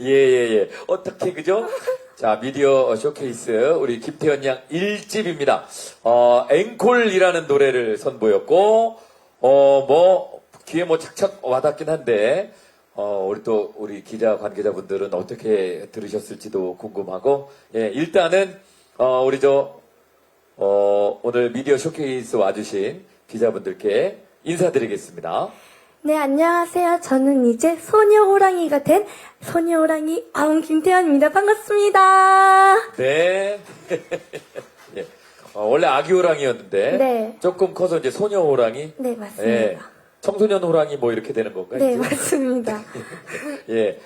예. 어떻게, 그죠? 자, 미디어 쇼케이스, 우리 김태현 양 1집입니다. 앵콜이라는 노래를 선보였고, 귀에 착착 와닿긴 한데, 우리 기자 관계자분들은 어떻게 들으셨을지도 궁금하고, 예, 일단은, 오늘 미디어 쇼케이스 와주신 기자분들께 인사드리겠습니다. 네, 안녕하세요. 저는 이제 소녀 호랑이가 된 소녀 호랑이 김태현입니다. 반갑습니다. 네. 예. 원래 아기 호랑이였는데, 네. 조금 커서 이제 소녀 호랑이? 네, 맞습니다. 예. 청소년 호랑이 이렇게 되는 건가요? 네, 이제? 맞습니다. 예.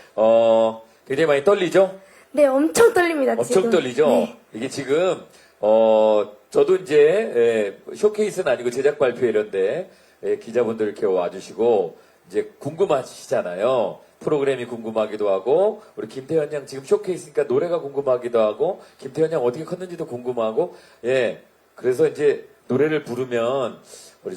굉장히 많이 떨리죠? 네, 엄청 떨립니다, 엄청 지금. 떨리죠? 네. 이게 지금, 저도 이제, 쇼케이스는 아니고 제작 발표 이런데, 기자분들 이렇게 와주시고, 이제 궁금하시잖아요. 프로그램이 궁금하기도 하고, 우리 김태현 양 지금 쇼케이스니까 노래가 궁금하기도 하고, 김태현 양 어떻게 컸는지도 궁금하고, 예. 그래서 이제 노래를 부르면, 우리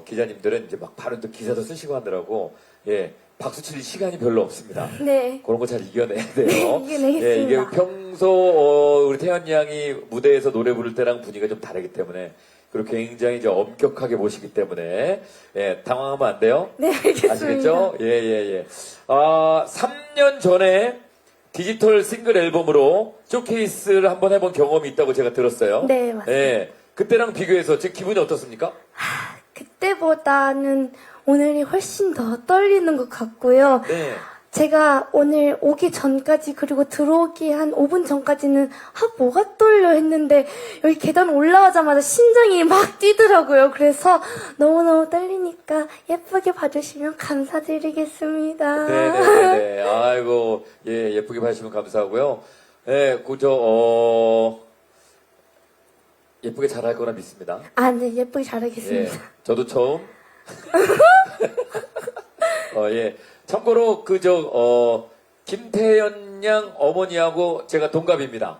기자님들은 이제 바로 또 기사도 쓰시고 하느라고, 예. 박수 칠 시간이 별로 없습니다. 네. 그런 거 잘 이겨내야 돼요. 이겨내겠습니다. 예, 이게 평소 우리 태연 양이 무대에서 노래 부를 때랑 분위기가 좀 다르기 때문에 그리고 굉장히 이제 엄격하게 모시기 때문에 예, 당황하면 안 돼요. 네, 알겠습니다. 아시겠죠? 예. 3년 전에 디지털 싱글 앨범으로 쇼케이스를 한번 해본 경험이 있다고 제가 들었어요. 네, 맞습니다. 예, 그때랑 비교해서 제 기분이 어떻습니까? 그때보다는 오늘이 훨씬 더 떨리는 것 같고요. 네. 제가 오늘 오기 전까지 그리고 들어오기 한 5분 전까지는 뭐가 떨려 했는데 여기 계단 올라가자마자 심장이 막 뛰더라고요. 그래서 너무너무 떨리니까 예쁘게 봐주시면 감사드리겠습니다. 네네네. 아이고, 예, 예쁘게 봐주시면 감사하고요. 예, 예쁘게 잘할 거라 믿습니다. 네, 예쁘게 예, 잘하겠습니다. 저도 처음. 예. 참고로, 김태연 양 어머니하고 제가 동갑입니다.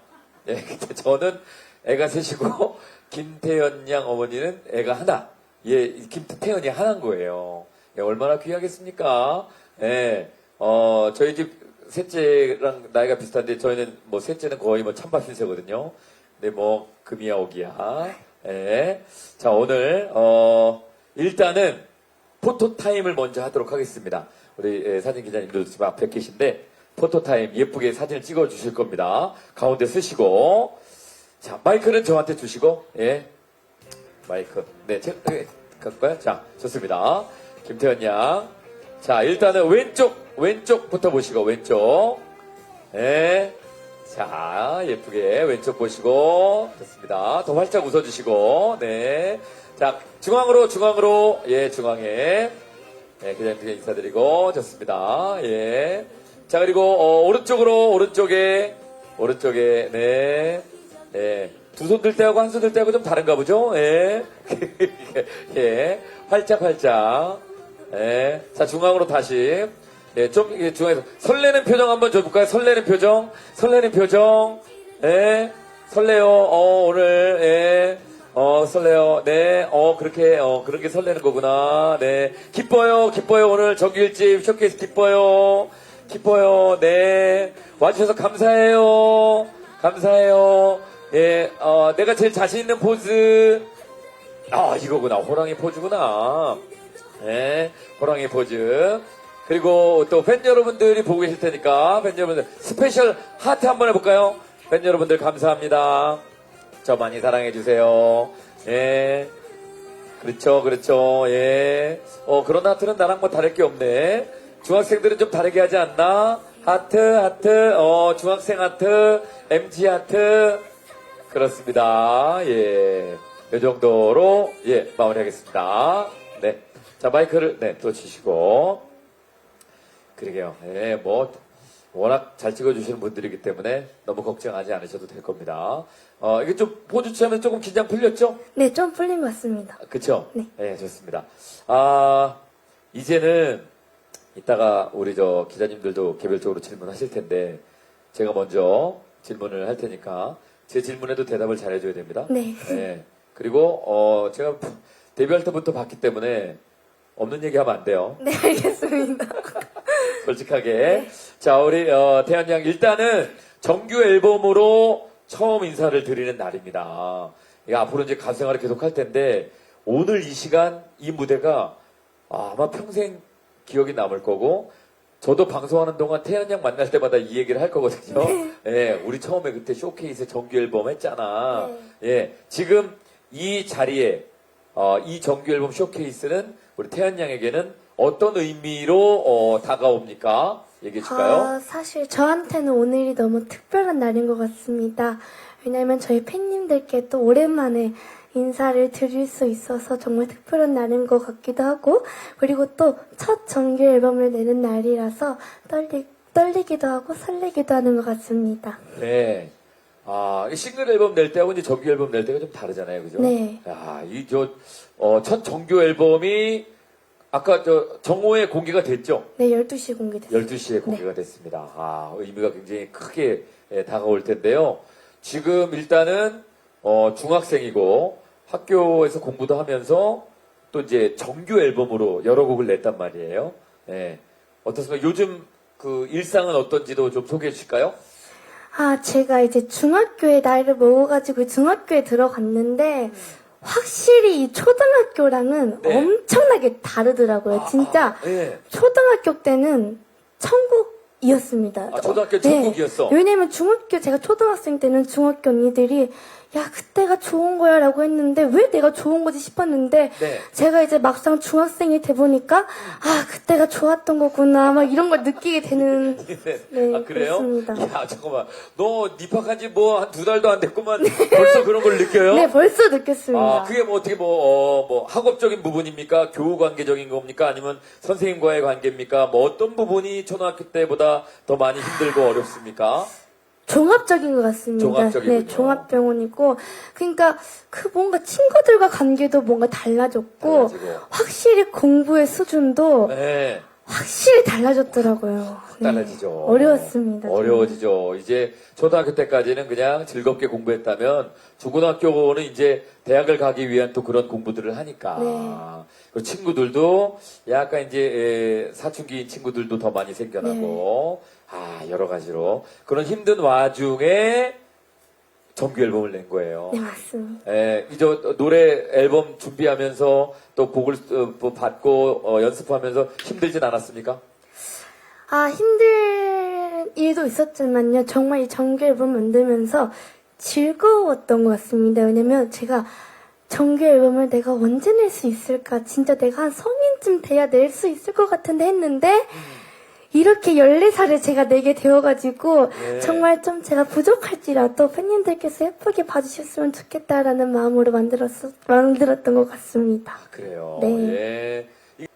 예, 근데 저는 애가 셋이고, 김태연 양 어머니는 애가 하나. 예, 김태연이 하나인 거예요. 예, 얼마나 귀하겠습니까? 예, 저희 집 셋째랑 나이가 비슷한데, 저희는 셋째는 거의 찬밥 신세거든요. 네, 금이야, 오기야. 예. 자, 오늘, 일단은, 포토타임을 먼저 하도록 하겠습니다. 우리 사진 기자님들 지금 앞에 계신데 포토타임 예쁘게 사진을 찍어 주실 겁니다. 가운데 쓰시고 자 마이크는 저한테 주시고 예 마이크 네 갈까요? 자 좋습니다. 김태현 양 자 일단은 왼쪽부터 보시고 왼쪽 자 예쁘게 왼쪽 보시고 좋습니다. 더 활짝 웃어주시고 자 중앙으로 예 중앙에 네, 기자님께 인사드리고, 좋습니다. 예. 자, 그리고, 오른쪽에, 네. 예. 두 손 들 때하고 한 손 들 때하고 좀 다른가 보죠? 예. 예. 활짝. 예. 자, 중앙으로 다시. 예, 중앙에서. 설레는 표정 한번 줘볼까요? 설레는 표정. 예. 설레요. 오늘, 예. 설레요. 네. 그렇게 설레는 거구나. 네. 기뻐요. 오늘 정규일집 쇼케이스 기뻐요. 네. 와주셔서 감사해요. 예. 내가 제일 자신 있는 포즈. 이거구나. 호랑이 포즈구나. 네. 호랑이 포즈. 그리고 또 팬 여러분들이 보고 계실 테니까, 팬 여러분들, 스페셜 하트 한번 해볼까요? 팬 여러분들 감사합니다. 저 많이 사랑해주세요. 예. 그렇죠. 예. 그런 하트는 나랑 다를 게 없네. 중학생들은 좀 다르게 하지 않나? 하트. 중학생 하트, MG 하트. 그렇습니다. 예. 이 정도로, 예, 마무리하겠습니다. 네. 자, 마이크를, 네, 또 주시고. 그러게요. 예, 워낙 잘 찍어주시는 분들이기 때문에 너무 걱정하지 않으셔도 될 겁니다. 이게 좀 포즈 취하면 조금 긴장 풀렸죠? 네, 좀 풀린 것 같습니다. 그쵸? 네. 네, 좋습니다. 이제는 이따가 우리 기자님들도 개별적으로 질문하실 텐데 제가 먼저 질문을 할 테니까 제 질문에도 대답을 잘 해줘야 됩니다. 네. 네. 그리고 제가 데뷔할 때부터 봤기 때문에 없는 얘기 하면 안 돼요. 네, 알겠습니다. 솔직하게. 자, 우리, 태연 양, 일단은 정규 앨범으로 처음 인사를 드리는 날입니다. 이게 앞으로 이제 가수 생활을 계속 할 텐데, 오늘 이 시간, 이 무대가 아마 평생 기억이 남을 거고, 저도 방송하는 동안 태연 양 만날 때마다 이 얘기를 할 거거든요. 예, 우리 처음에 그때 쇼케이스 정규 앨범 했잖아. 예, 지금 이 자리에, 이 정규 앨범 쇼케이스는 우리 태연 양에게는 어떤 의미로, 다가옵니까? 얘기해 줄까요? 사실 저한테는 오늘이 너무 특별한 날인 것 같습니다. 왜냐면 저희 팬님들께 또 오랜만에 인사를 드릴 수 있어서 정말 특별한 날인 것 같기도 하고, 그리고 또 첫 정규 앨범을 내는 날이라서 떨리기도 하고 설레기도 하는 것 같습니다. 네. 이 싱글 앨범 낼 때하고 이제 정규 앨범 낼 때가 좀 다르잖아요. 그죠? 네. 야, 첫 정규 앨범이 아까 정오에 공개가 됐죠? 네, 12시에 공개됐어요. 12시에 공개가 됐습니다. 의미가 굉장히 크게 다가올 텐데요. 지금 일단은 중학생이고 학교에서 공부도 하면서 또 이제 정규 앨범으로 여러 곡을 냈단 말이에요. 네. 어떻습니까? 요즘 그 일상은 어떤지도 좀 소개해 주실까요? 제가 이제 중학교에 나이를 먹어가지고 중학교에 들어갔는데, 확실히 이 초등학교랑은 네. 엄청나게 다르더라고요. 진짜 네. 초등학교 때는 천국이었습니다. 초등학교 천국이었어. 왜냐면 제가 초등학생 때는 중학교 언니들이 야, 그때가 좋은 거야 라고 했는데 왜 내가 좋은 거지 싶었는데 네. 제가 이제 막상 중학생이 돼보니까 그때가 좋았던 거구나 막 이런 걸 느끼게 되는 네, 그래요? 그렇습니다. 야, 잠깐만. 너 입학한 지 뭐 한 2달도 안 됐구만. 벌써 그런 걸 느껴요? 네, 벌써 느꼈습니다. 그게 뭐 어떻게 학업적인 부분입니까? 교우 관계적인 겁니까? 아니면 선생님과의 관계입니까? 뭐 어떤 부분이 초등학교 때보다 더 많이 힘들고 어렵습니까? 종합적인 것 같습니다. 종합적이군요. 네, 종합병원이고, 그러니까 그 뭔가 친구들과 관계도 뭔가 달라졌고, 달라지고. 확실히 공부의 수준도 네. 확실히 달라졌더라고요. 네, 달라지죠. 어려웠습니다. 어려워지죠. 이제 초등학교 때까지는 그냥 즐겁게 공부했다면 중고등학교는 이제 대학을 가기 위한 또 그런 공부들을 하니까. 네. 그 친구들도 약간 이제 사춘기인 친구들도 더 많이 생겨나고 여러 가지로 그런 힘든 와중에 정규 앨범을 낸 거예요. 네, 맞습니다. 이제 노래 앨범 준비하면서 또 곡을 받고 연습하면서 힘들진 않았습니까? 힘든 일도 있었지만요. 정말 이 정규 앨범 만들면서 즐거웠던 것 같습니다. 왜냐면 제가 정규 앨범을 내가 언제 낼 수 있을까? 진짜 내가 한 성인쯤 돼야 낼 수 있을 것 같은데 했는데, 이렇게 14살에 제가 내게 되어가지고, 네. 정말 좀 제가 부족할지라도 팬님들께서 예쁘게 봐주셨으면 좋겠다라는 마음으로 만들었던 것 같습니다. 그래요. 네. 예.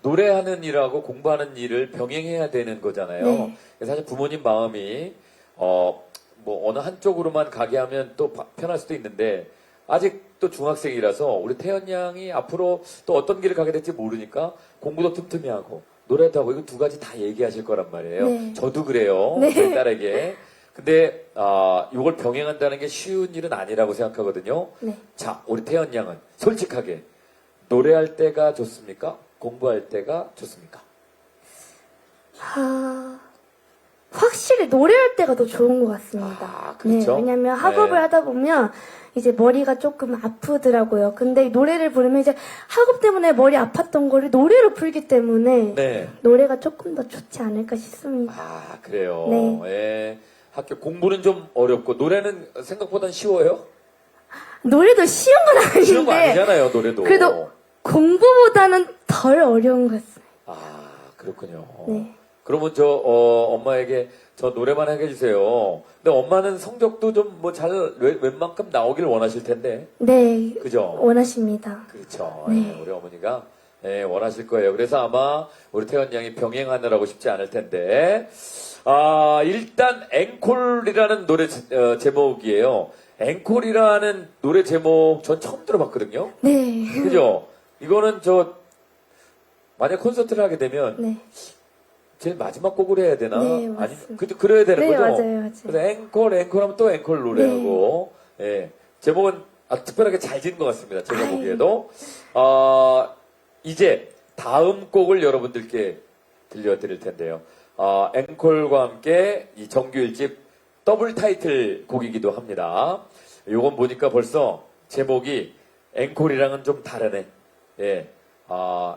노래하는 일하고 공부하는 일을 병행해야 되는 거잖아요. 네. 사실 부모님 마음이 어느 한쪽으로만 가게 하면 또 편할 수도 있는데 아직 또 중학생이라서 우리 태연 양이 앞으로 또 어떤 길을 가게 될지 모르니까 공부도 틈틈이 하고 노래도 하고 이거 두 가지 다 얘기하실 거란 말이에요. 네. 저도 그래요. 네. 제 딸에게. 근데 이걸 병행한다는 게 쉬운 일은 아니라고 생각하거든요. 네. 자, 우리 태연 양은 솔직하게 노래할 때가 좋습니까? 공부할 때가 좋습니까? 확실히 노래할 때가 더 좋은 것 같습니다. 그렇죠? 네, 왜냐면 학업을 네. 하다 보면 이제 머리가 조금 아프더라고요. 근데 노래를 부르면 이제 학업 때문에 머리 아팠던 거를 노래로 풀기 때문에 네. 노래가 조금 더 좋지 않을까 싶습니다. 그래요. 네. 예. 학교 공부는 좀 어렵고 노래는 생각보다 쉬워요? 노래도 쉬운 건 아닌데 쉬운 거 아니잖아요, 노래도. 그래도 공부보다는 덜 어려운 것 같습니다. 그렇군요. 네. 그러면 엄마에게 저 노래만 하게 해주세요. 근데 엄마는 성적도 좀 웬만큼 나오길 원하실 텐데. 네, 그죠? 원하십니다. 그렇죠. 네. 우리 어머니가 원하실 거예요. 그래서 아마 우리 태연 양이 병행하느라고 쉽지 않을 텐데. 일단 앵콜이라는 노래 제목이에요. 앵콜이라는 노래 제목 전 처음 들어봤거든요. 네. 그죠? 이거는 만약 콘서트를 하게 되면 네. 제일 마지막 곡을 해야 되나? 네, 아니, 맞습니다. 그래야 되는 네, 거죠? 맞아요. 그래서 앵콜 하면 또 앵콜 노래하고, 네. 예. 제목은 특별하게 잘 지은 것 같습니다. 제가 아유. 보기에도. 이제 다음 곡을 여러분들께 들려드릴 텐데요. 앵콜과 함께 이 정규 1집 더블 타이틀 곡이기도 합니다. 요건 보니까 벌써 제목이 앵콜이랑은 좀 다르네. 예.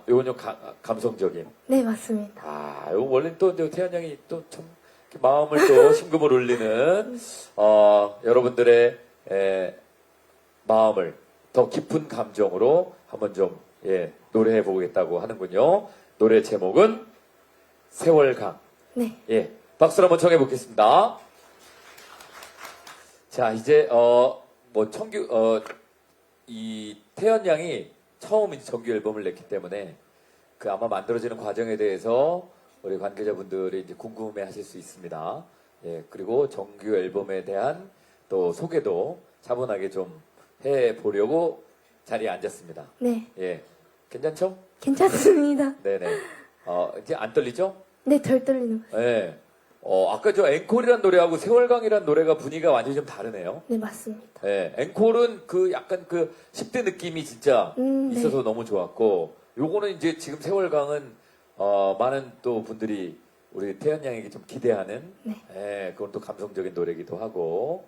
요건 좀 감성적인. 네, 맞습니다. 요 원래 또 태연 양이 또 참 마음을 또 심금을 울리는 여러분들의 마음을 더 깊은 감정으로 한번 좀 노래해 보겠다고 하는군요. 노래 제목은 세월강. 네. 예, 박수를 한번 청해 보겠습니다. 자, 이제 이 태연 양이 처음 이제 정규 앨범을 냈기 때문에 그 아마 만들어지는 과정에 대해서 우리 관계자분들이 이제 궁금해 하실 수 있습니다. 예, 그리고 정규 앨범에 대한 또 소개도 차분하게 좀 해 보려고 자리에 앉았습니다. 네. 예, 괜찮죠? 괜찮습니다. 네네. 이제 안 떨리죠? 네, 덜 떨리는 거. 네. 아까 저 앵콜이란 노래하고 세월강이란 노래가 분위기가 완전히 좀 다르네요. 네, 맞습니다. 네. 앵콜은 그 약간 그 10대 느낌이 진짜 네. 있어서 너무 좋았고, 요거는 이제 지금 세월강은, 많은 또 분들이 우리 태연 양에게 좀 기대하는, 네. 그건 또 감성적인 노래기도 하고,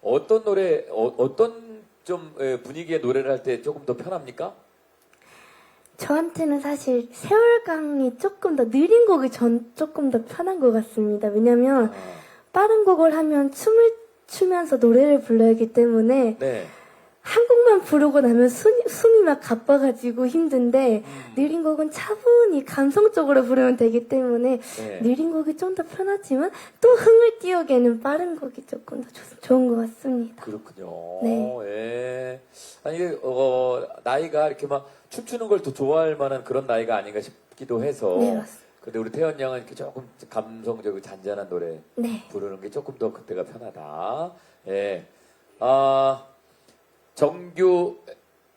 어떤 노래, 어떤 좀 분위기의 노래를 할 때 조금 더 편합니까? 저한테는 사실 세월강이 조금 더 느린 곡이 조금 더 편한 것 같습니다. 왜냐면 빠른 곡을 하면 춤을 추면서 노래를 불러야 하기 때문에 네. 한 곡만 부르고 나면 숨이 막 가빠가지고 힘든데 느린 곡은 차분히 감성적으로 부르면 되기 때문에 네. 느린 곡이 좀 더 편하지만 또 흥을 띄우기에는 빠른 곡이 조금 더 좋은 것 같습니다. 그렇군요. 네. 예. 아니, 나이가 이렇게 막 춤추는 걸 더 좋아할 만한 그런 나이가 아닌가 싶기도 해서. 네, 맞습니다. 근데 우리 태연 양은 이렇게 조금 감성적이고 잔잔한 노래 네. 부르는 게 조금 더 그때가 편하다. 예. 정규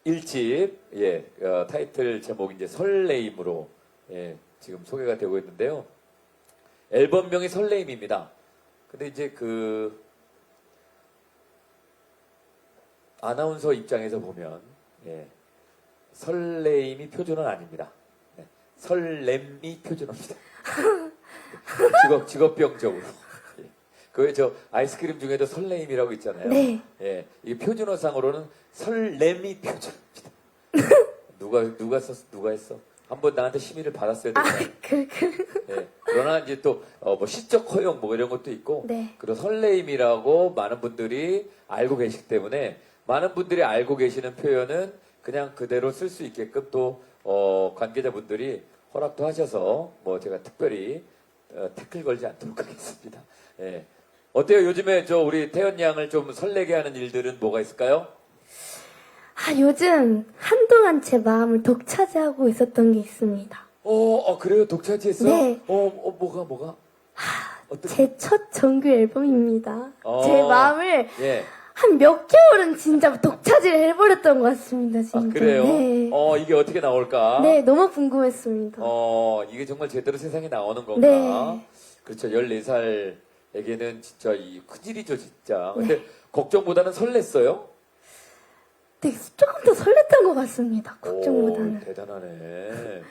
1집, 타이틀 제목이 이제 설레임으로, 지금 소개가 되고 있는데요. 앨범명이 설레임입니다. 근데 이제 아나운서 입장에서 보면, 설레임이 표준어는 아닙니다. 설렘이 표준어입니다. 직업병적으로. 저 아이스크림 중에도 설레임이라고 있잖아요. 네. 이 표준어상으로는 설렘이 표준어입니다. 누가 했어? 한번 나한테 심의를 받았어야 되잖아요. 그러나 이제 또 시적 허용 이런 것도 있고, 네. 그리고 설레임이라고 많은 분들이 알고 계시기 때문에 많은 분들이 알고 계시는 표현은 그냥 그대로 쓸 수 있게끔 또 관계자분들이 허락도 하셔서 제가 특별히 태클 걸지 않도록 하겠습니다. 어때요? 요즘에 우리 태연 양을 좀 설레게 하는 일들은 뭐가 있을까요? 요즘 한동안 제 마음을 독차지하고 있었던 게 있습니다. 그래요? 독차지했어요? 네. 뭐가? 제 첫 정규 앨범입니다. 제 마음을 예. 한 몇 개월은 진짜 독차지를 해버렸던 것 같습니다. 진짜. 그래요? 네. 이게 어떻게 나올까? 네, 너무 궁금했습니다. 이게 정말 제대로 세상에 나오는 건가? 네. 그렇죠. 14살에게는 진짜 큰일이죠, 진짜. 근데 걱정보다는 설렜어요? 네, 조금 더 설렜던 것 같습니다. 걱정보다는. 대단하네.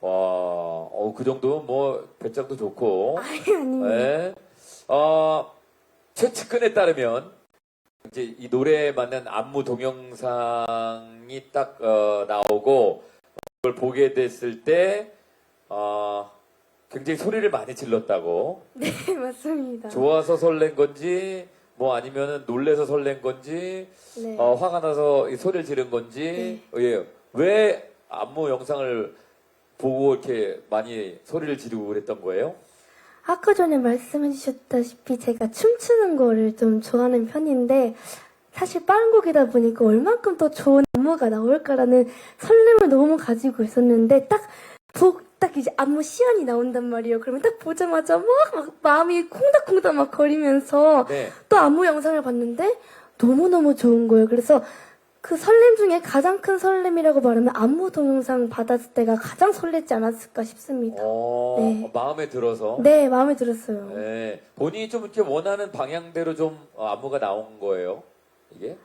와, 그 정도면 배짱도 좋고. 아닙니다. 네. 최측근에 따르면, 이제 이 노래에 맞는 안무 동영상이 딱, 나오고, 그걸 보게 됐을 때, 굉장히 소리를 많이 질렀다고. 네, 맞습니다. 좋아서 설렌 건지, 아니면은 놀래서 설렌 건지, 네. 화가 나서 이 소리를 지른 건지, 왜 안무 영상을 보고 이렇게 많이 소리를 지르고 그랬던 거예요? 아까 전에 말씀해 주셨다시피 제가 춤추는 거를 좀 좋아하는 편인데 사실 빠른 곡이다 보니까 얼만큼 더 좋은 안무가 나올까라는 설렘을 너무 가지고 있었는데 딱 이제 안무 시간이 나온단 말이에요. 그러면 딱 보자마자 막 마음이 콩닥콩닥 막 거리면서 네. 또 안무 영상을 봤는데 너무너무 좋은 거예요. 그래서 그 설렘 중에 가장 큰 설렘이라고 말하면 안무 동영상 받았을 때가 가장 설렜지 않았을까 싶습니다. 네. 마음에 들어서. 네, 마음에 들었어요. 네. 본인이 좀 이렇게 원하는 방향대로 좀 안무가 나온 거예요? 이게?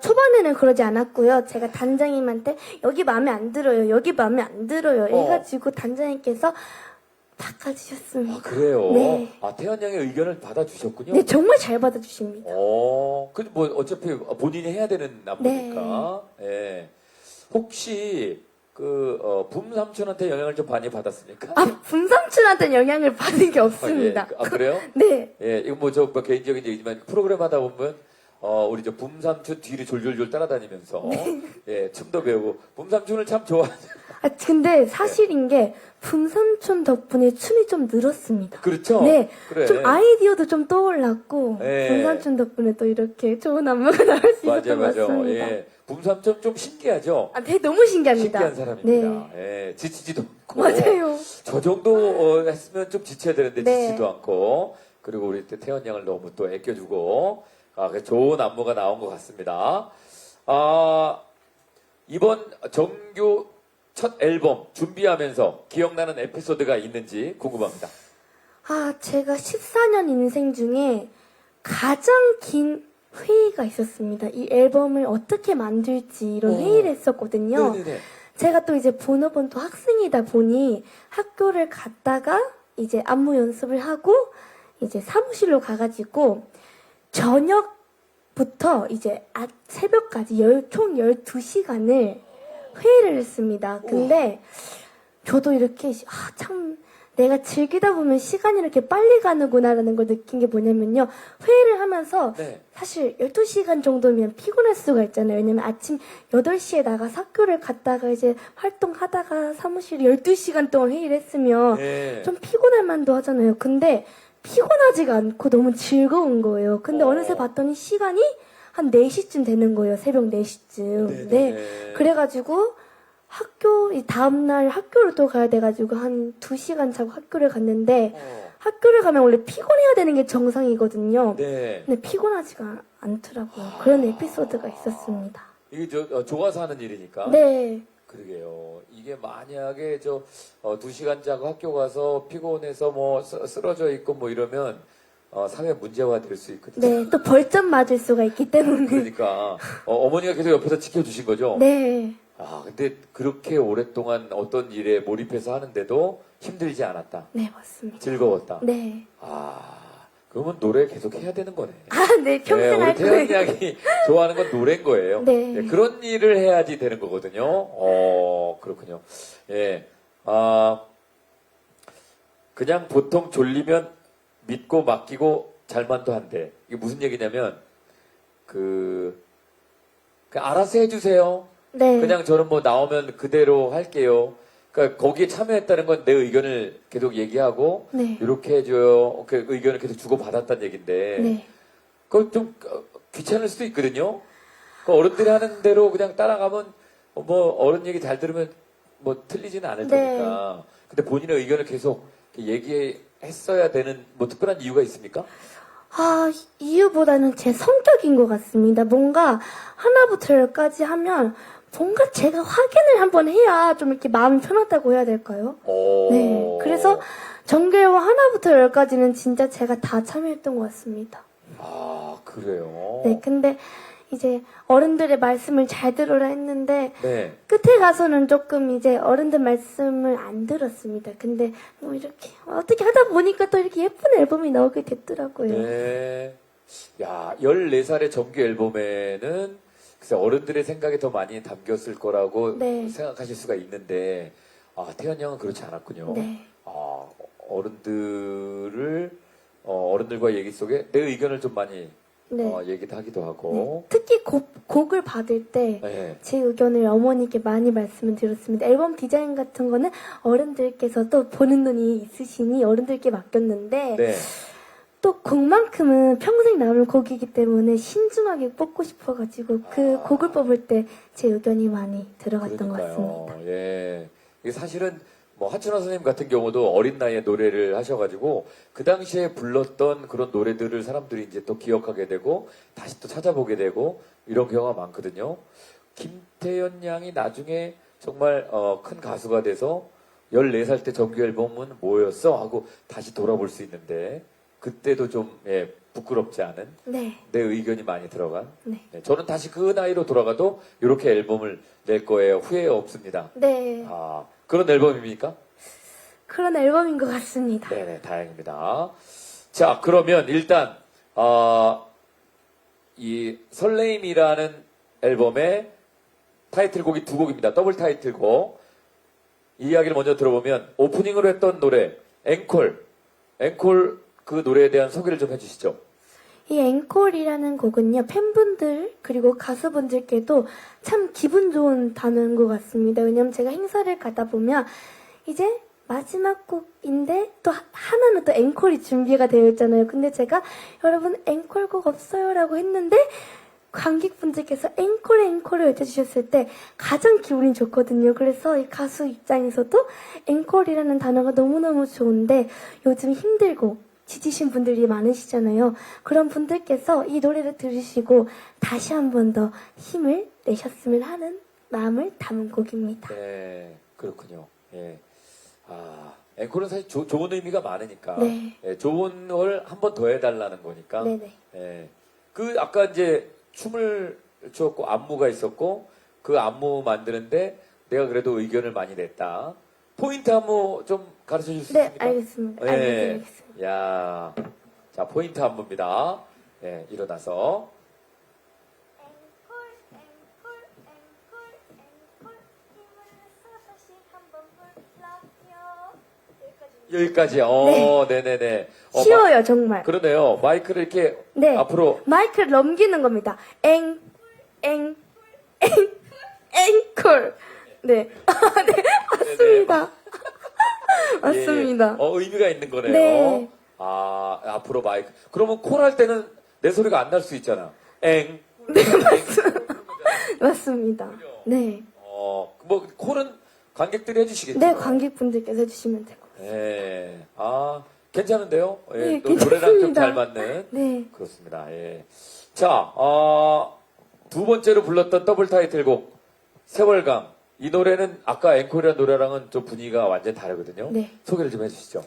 초반에는 그러지 않았고요. 제가 단장님한테 여기 마음에 안 들어요. 여기 마음에 안 들어요. 해가지고 단장님께서 닦아주셨습니다. 아, 그래요? 네. 아, 태연 양의 의견을 받아주셨군요? 네, 정말 잘 받아주십니다. 뭐, 어차피 본인이 해야 되는 안무니까. 예. 혹시, 붐 삼촌한테 영향을 좀 많이 받았습니까? 아, 분삼촌한테는 영향을 받은 게 없습니다. 아, 그래요? 네. 예, 이거 뭐, 뭐 개인적인 얘기지만, 프로그램 하다 보면, 우리 붐 삼촌 뒤를 졸졸졸 따라다니면서, 예, 춤도 배우고, 붐 삼촌을 참 좋아하죠. 아, 근데 사실인 게 분삼촌 덕분에 춤이 좀 늘었습니다. 그렇죠? 네. 그래. 좀 아이디어도 좀 떠올랐고, 네. 분삼촌 덕분에 또 이렇게 좋은 안무가 나올 수 있었던 것 같습니다. 예. 붐 삼촌 좀 신기하죠? 아, 되게 너무 신기합니다. 신기한 사람입니다. 네. 예, 지치지도 않고. 맞아요. 저 정도 했으면 좀 지쳐야 되는데 네. 지치지도 않고. 그리고 우리 또 태연 양을 너무 또 아껴주고. 좋은 안무가 나온 것 같습니다. 이번 정규 첫 앨범 준비하면서 기억나는 에피소드가 있는지 궁금합니다. 아, 제가 14년 인생 중에 가장 긴 회의가 있었습니다. 이 앨범을 어떻게 만들지 이런 회의를 했었거든요. 네네네. 제가 또 이제 본업은 또 학생이다 보니 학교를 갔다가 이제 안무 연습을 하고 이제 사무실로 가가지고 저녁부터 이제 새벽까지 총 12시간을 회의를 했습니다. 근데 저도 이렇게 참 내가 즐기다 보면 시간이 이렇게 빨리 가는구나라는 걸 느낀 게 뭐냐면요. 회의를 하면서 네. 사실 12시간 정도면 피곤할 수가 있잖아요. 왜냐면 아침 8시에 나가서 학교를 갔다가 이제 활동하다가 사무실에 12시간 동안 회의를 했으면 네. 좀 피곤할 만도 하잖아요. 근데 피곤하지가 않고 너무 즐거운 거예요. 근데 어느새 봤더니 시간이 한 4시쯤 되는 거예요. 새벽 4시쯤. 네네네. 네. 그래가지고 이 다음날 학교를 또 가야 돼가지고 한 2시간 자고 학교를 갔는데 학교를 가면 원래 피곤해야 되는 게 정상이거든요. 네. 근데 피곤하지가 않더라고요. 그런 에피소드가 있었습니다. 이게 좋아서 하는 일이니까. 네. 그러게요. 이게 만약에 2시간 자고 학교 가서 피곤해서 뭐 쓰러져 있고 뭐 이러면 사회 문제화 될 수 있거든요. 네. 또 벌점 맞을 수가 있기 때문에. 그러니까 어머니가 계속 옆에서 지켜주신 거죠? 네. 근데 그렇게 오랫동안 어떤 일에 몰입해서 하는데도 힘들지 않았다. 네, 맞습니다. 즐거웠다. 네. 그러면 노래 계속 해야 되는 거네. 네. 평생 할 우리 태연 거예요. 양이 좋아하는 건 노래인 거예요. 네. 그런 일을 해야지 되는 거거든요. 그렇군요. 예. 그냥 보통 졸리면 믿고 맡기고 잘만도 한데, 이게 무슨 얘기냐면, 알아서 해주세요. 네. 그냥 저는 뭐 나오면 그대로 할게요. 그러니까 거기에 참여했다는 건 내 의견을 계속 얘기하고 네. 이렇게 해줘요. 그 의견을 계속 주고 받았다는 얘기인데 네. 그거 좀 귀찮을 수도 있거든요. 그 어른들이 하는 대로 그냥 따라가면 뭐 어른 얘기 잘 들으면 뭐 틀리지는 않을 네. 테니까. 근데 본인의 의견을 계속 얘기했어야 되는 뭐 특별한 이유가 있습니까? 이유보다는 제 성격인 것 같습니다. 뭔가 하나부터 열까지 하면 뭔가 제가 확인을 한번 해야 좀 이렇게 마음이 편하다고 해야 될까요? 네. 그래서 정규앨범 하나부터 열까지는 진짜 제가 다 참여했던 것 같습니다. 그래요? 네. 근데 이제 어른들의 말씀을 잘 들으라 했는데 네. 끝에 가서는 조금 이제 어른들 말씀을 안 들었습니다. 근데 뭐 이렇게 어떻게 하다 보니까 또 이렇게 예쁜 앨범이 나오게 됐더라고요. 네. 야, 14살의 정규 앨범에는 글쎄 어른들의 생각이 더 많이 담겼을 거라고 네. 생각하실 수가 있는데, 태연 양은 그렇지 않았군요. 네. 어른들과의 얘기 속에 내 의견을 좀 많이 네. 얘기도 하기도 하고. 특히 곡을 받을 때 제 네. 의견을 어머니께 많이 말씀을 드렸습니다. 앨범 디자인 같은 거는 어른들께서도 보는 눈이 있으시니 어른들께 맡겼는데 네. 또 곡만큼은 평생 남을 곡이기 때문에 신중하게 뽑고 싶어가지고 그 곡을 뽑을 때 제 의견이 많이 들어갔던 것 같습니다. 예. 이게 사실은 뭐 하춘화 선생님 같은 경우도 어린 나이에 노래를 하셔가지고 그 당시에 불렀던 그런 노래들을 사람들이 이제 또 기억하게 되고 다시 또 찾아보게 되고 이런 경우가 많거든요. 김태연 양이 나중에 정말 큰 가수가 돼서 14살 때 정규 앨범은 뭐였어? 하고 다시 돌아볼 수 있는데 그때도 좀 부끄럽지 않은 네. 내 의견이 많이 들어간 네. 저는 다시 그 나이로 돌아가도 이렇게 앨범을 낼 거예요. 후회 없습니다. 네. 그런 앨범입니까? 그런 앨범인 것 같습니다. 네네, 다행입니다. 자, 그러면 일단, 이 설레임이라는 앨범의 타이틀곡이 두 곡입니다. 더블 타이틀곡. 이 이야기를 먼저 들어보면 오프닝으로 했던 노래, 앵콜 그 노래에 대한 소개를 좀 해주시죠. 이 앵콜이라는 곡은요, 팬분들, 그리고 가수분들께도 참 기분 좋은 단어인 것 같습니다. 왜냐면 제가 행사를 가다 보면, 이제 마지막 곡인데, 또 하나는 또 앵콜이 준비가 되어 있잖아요. 근데 제가, 여러분, 앵콜곡 없어요? 라고 했는데, 관객분들께서 앵콜을 외쳐주셨을 때 가장 기분이 좋거든요. 그래서 이 가수 입장에서도 앵콜이라는 단어가 너무너무 좋은데, 요즘 힘들고, 지치신 분들이 많으시잖아요. 그런 분들께서 이 노래를 들으시고 다시 한 번 더 힘을 내셨으면 하는 마음을 담은 곡입니다. 네, 그렇군요. 예. 앵콜은 사실 좋은 의미가 많으니까. 네. 예, 좋은 걸 한 번 더 해달라는 거니까. 네네. 예. 아까 이제 춤을 추었고 안무가 있었고 그 안무 만드는데 내가 그래도 의견을 많이 냈다. 포인트 안무 좀 가르쳐 줄 수 네, 있습니까? 알겠습니다. 예. 알겠습니다. 야, 자, 포인트 안무입니다. 예, 일어나서. 여기까지. 네네네. 쉬워요, 정말. 그러네요. 마이크를 이렇게 네. 앞으로. 마이크를 넘기는 겁니다. 앵콜. 네. 네, 맞습니다. 맞습니다. 예, 의미가 있는 거네요. 네. 앞으로 마이크. 그러면 콜 할 때는 내 소리가 안 날 수 있잖아. 네, 맞습니다. 네. 뭐, 콜은 관객들이 해주시겠죠? 네, 관객분들께서 해주시면 되고. 네. 괜찮은데요? 예, 네, 노래랑 좀 괜찮습니다. 잘 맞는. 네. 그렇습니다. 예. 자, 두 번째로 불렀던 더블 타이틀곡, 세월강. 이 노래는 아까 앵콜이라는 노래랑은 좀 분위기가 완전히 다르거든요. 네. 소개를 좀 해주시죠.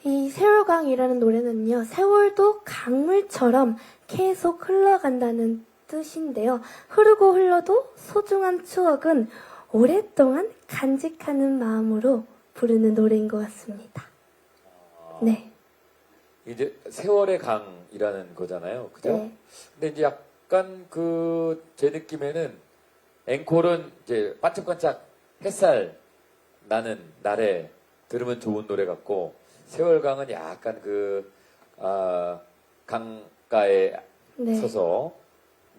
이 세월강이라는 노래는요, 세월도 강물처럼 계속 흘러간다는 뜻인데요. 흐르고 흘러도 소중한 추억은 오랫동안 간직하는 마음으로 부르는 노래인 것 같습니다. 네. 이제 세월의 강이라는 거잖아요. 그죠? 네. 근데 이제 약간 제 느낌에는 앵콜은 이제 반짝반짝 햇살 나는 날에 들으면 좋은 노래 같고, 세월강은 약간 강가에 네. 서서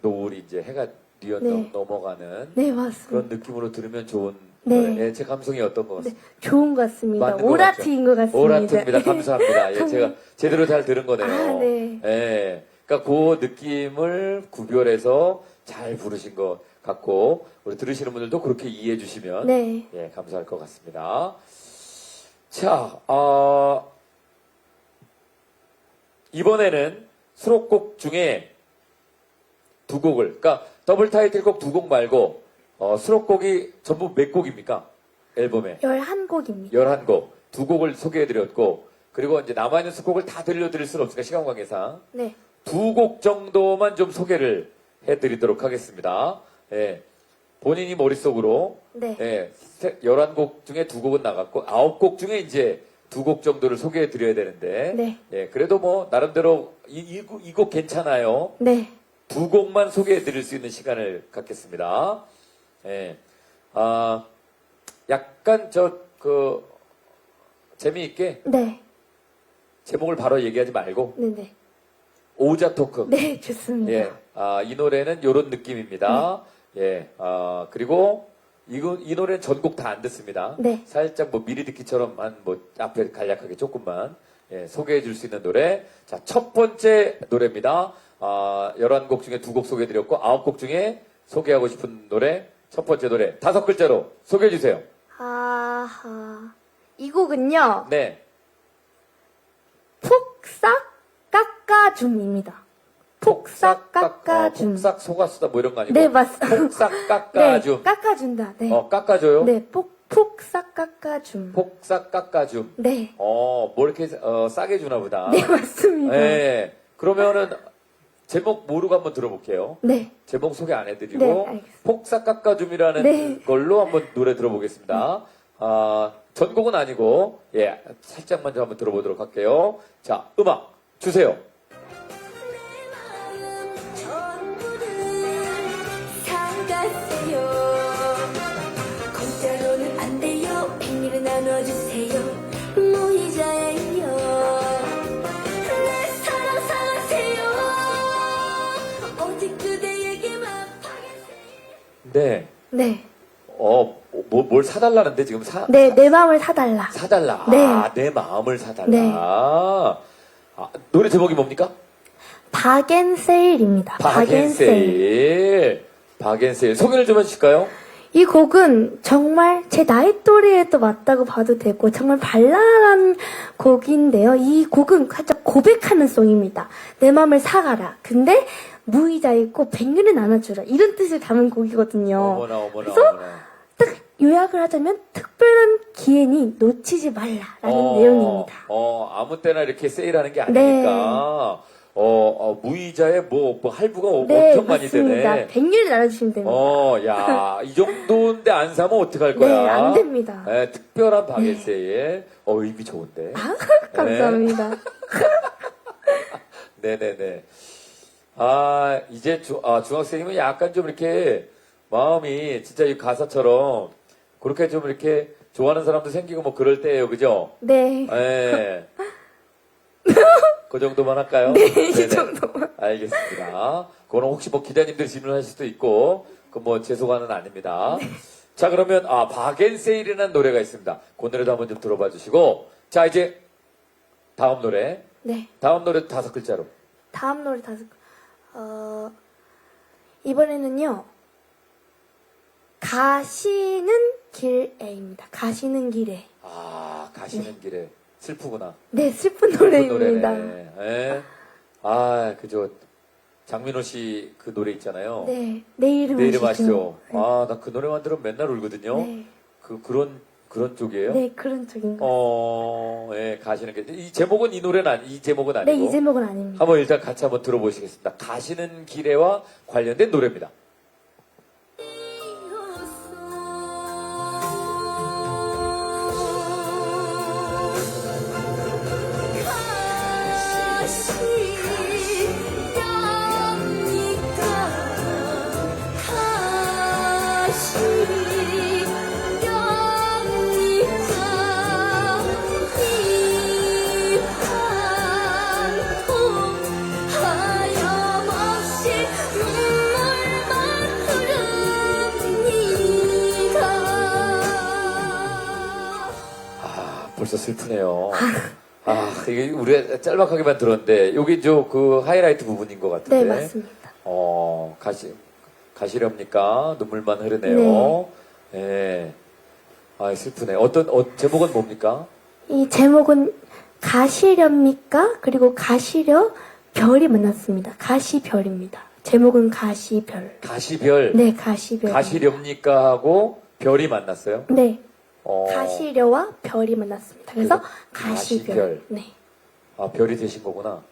노을이 이제 해가 뉘어 네. 넘어가는 네, 맞습니다. 그런 느낌으로 들으면 좋은 네. 노래. 예, 제 감성이 어떤 것 네, 같습니다. 좋은 것 같습니다. 맞는 것 오라트인 것 같습니다. 오라트입니다. 감사합니다. 예, 제가 제대로 잘 들은 거네요. 네. 예, 그러니까 그 느낌을 구별해서 잘 부르신 것 같고, 우리 들으시는 분들도 그렇게 이해해 주시면 네. 예, 감사할 것 같습니다. 자, 이번에는 수록곡 중에 두 곡을, 그러니까 더블 타이틀곡 두 곡 말고 수록곡이 전부 몇 곡입니까? 앨범에 11곡입니다. 11곡, 두 곡을 소개해드렸고, 그리고 이제 남아있는 수록곡을 다 들려드릴 수는 없으니까 시간 관계상 네. 두 곡 정도만 좀 소개를 해드리도록 하겠습니다. 예, 본인이 머릿속으로 네. 예, 11곡 중에 두 곡은 나갔고 9곡 중에 이제 두 곡 정도를 소개해드려야 되는데 네. 예, 그래도 뭐 나름대로 이 곡 괜찮아요. 네. 두 곡만 소개해드릴 수 있는 시간을 갖겠습니다. 예, 약간 재미있게 네. 제목을 바로 얘기하지 말고 네네. 오자 토크. 네, 좋습니다. 예, 이 노래는 요런 느낌입니다. 예, 그리고 이 노래는 전곡 다 안 듣습니다. 네. 살짝 뭐 미리 듣기처럼 앞에 간략하게 조금만 예, 소개해 줄 수 있는 노래. 자, 첫 번째 노래입니다. 11곡 중에 두 곡 소개해 드렸고 9곡 중에 소개하고 싶은 노래. 첫 번째 노래 5글자로 소개해 주세요. 아하. 이 곡은요, 네. 폭삭 깎아줌입니다. 폭삭 깎아줌. 폭삭 속았수다 뭐 이런 거 아니고. 네, 맞습니다. 폭삭 네, 깎아줌. 깎아준다. 네. 깎아줘요? 네, 폭삭 깎아줌. 폭삭 깎아줌. 네. 뭐 이렇게 싸게 주나 보다. 네, 맞습니다. 네. 그러면은 제목 모르고 한번 들어볼게요. 네. 제목 소개 안 해드리고 네, 알겠습니다. 폭삭 깎아줌이라는 네. 걸로 한번 노래 들어보겠습니다. 전곡은 아니고, 예, 살짝만 좀 한번 들어보도록 할게요. 자, 음악 주세요. 공짜로는 안 돼요. 백미를 나눠주세요. 무이자예요. 내 사랑 사랑하세요. 오직 그대에게만. 네. 네. 뭘 사달라는데 지금 네, 내 마음을 사달라. 사달라. 네. 아, 내 마음을 사달라. 네. 아, 노래 제목이 뭡니까? 박앤세일입니다. 박앤세일. 박앤세일. 소개를 좀 해주실까요? 이 곡은 정말 제 나이 또래에도 맞다고 봐도 되고 정말 발랄한 곡인데요. 이 곡은 살짝 고백하는 송입니다. 내 마음을 사가라. 근데 무이자 있고 백년을 나눠주라. 이런 뜻을 담은 곡이거든요. 어머나. 그래서 딱 요약을 하자면 특별한 기회니 놓치지 말라라는 내용입니다. 아무 때나 이렇게 세일하는 게 아니니까. 무이자에 뭐 할부가 엄청 많이 맞습니다. 되네. 백년을 나눠주시면 됩니다. 야, 이 정도인데 안 사면 어떡할 거야? 네, 안 됩니다. 네, 특별한 박앤세일. 의미 좋은데. 감사합니다. 네네네. 이제 중학생이면 약간 좀 이렇게 마음이 진짜 이 가사처럼 그렇게 좀 이렇게 좋아하는 사람도 생기고 뭐 그럴 때예요. 그죠? 네. 네. 그 정도만 할까요? 네, 이 네네. 정도만. 알겠습니다. 그거는 혹시 뭐 기자님들 질문하실 수도 있고, 그 뭐 죄송한은 아닙니다. 자, 그러면, 박앤세일이라는 노래가 있습니다. 그 노래도 한번 좀 들어봐 주시고, 자, 이제, 다음 노래. 네. 다음 노래 5글자로. 다음 노래 이번에는요, 가시는 길에입니다. 가시는 길에. 가시는 길에. 슬프구나. 네, 슬픈 슬픈 노래입니다. 노래네. 예. 그죠. 장민호 씨 그 노래 있잖아요. 네, 내 이름 내 이름 아시죠? 아시죠? 나 그 노래만 들으면 맨날 울거든요. 네. 그런 쪽이에요? 네, 그런 쪽인 것 예, 가시는 게. 이 제목은 이 제목은 같아요. 아니고. 네, 이 제목은 아닙니다. 한번 일단 같이 한번 들어보시겠습니다. 가시는 길에와 관련된 노래입니다. 벌써 슬프네요. 이게 우리가 짤막하게만 들었는데, 여기 그 하이라이트 부분인 것 같은데. 네, 맞습니다. 가시렵니까? 눈물만 흐르네요. 네. 슬프네. 제목은 뭡니까? 이 제목은 가시렵니까? 그리고 가시려 별이 만났습니다. 가시별입니다. 제목은 가시별. 가시별. 네, 가시별. 가시렵니까? 하고 별이 만났어요? 네. 어, 가시려와 별이 만났습니다. 그래서 가시별. 가시별. 네. 별이 되신 거구나.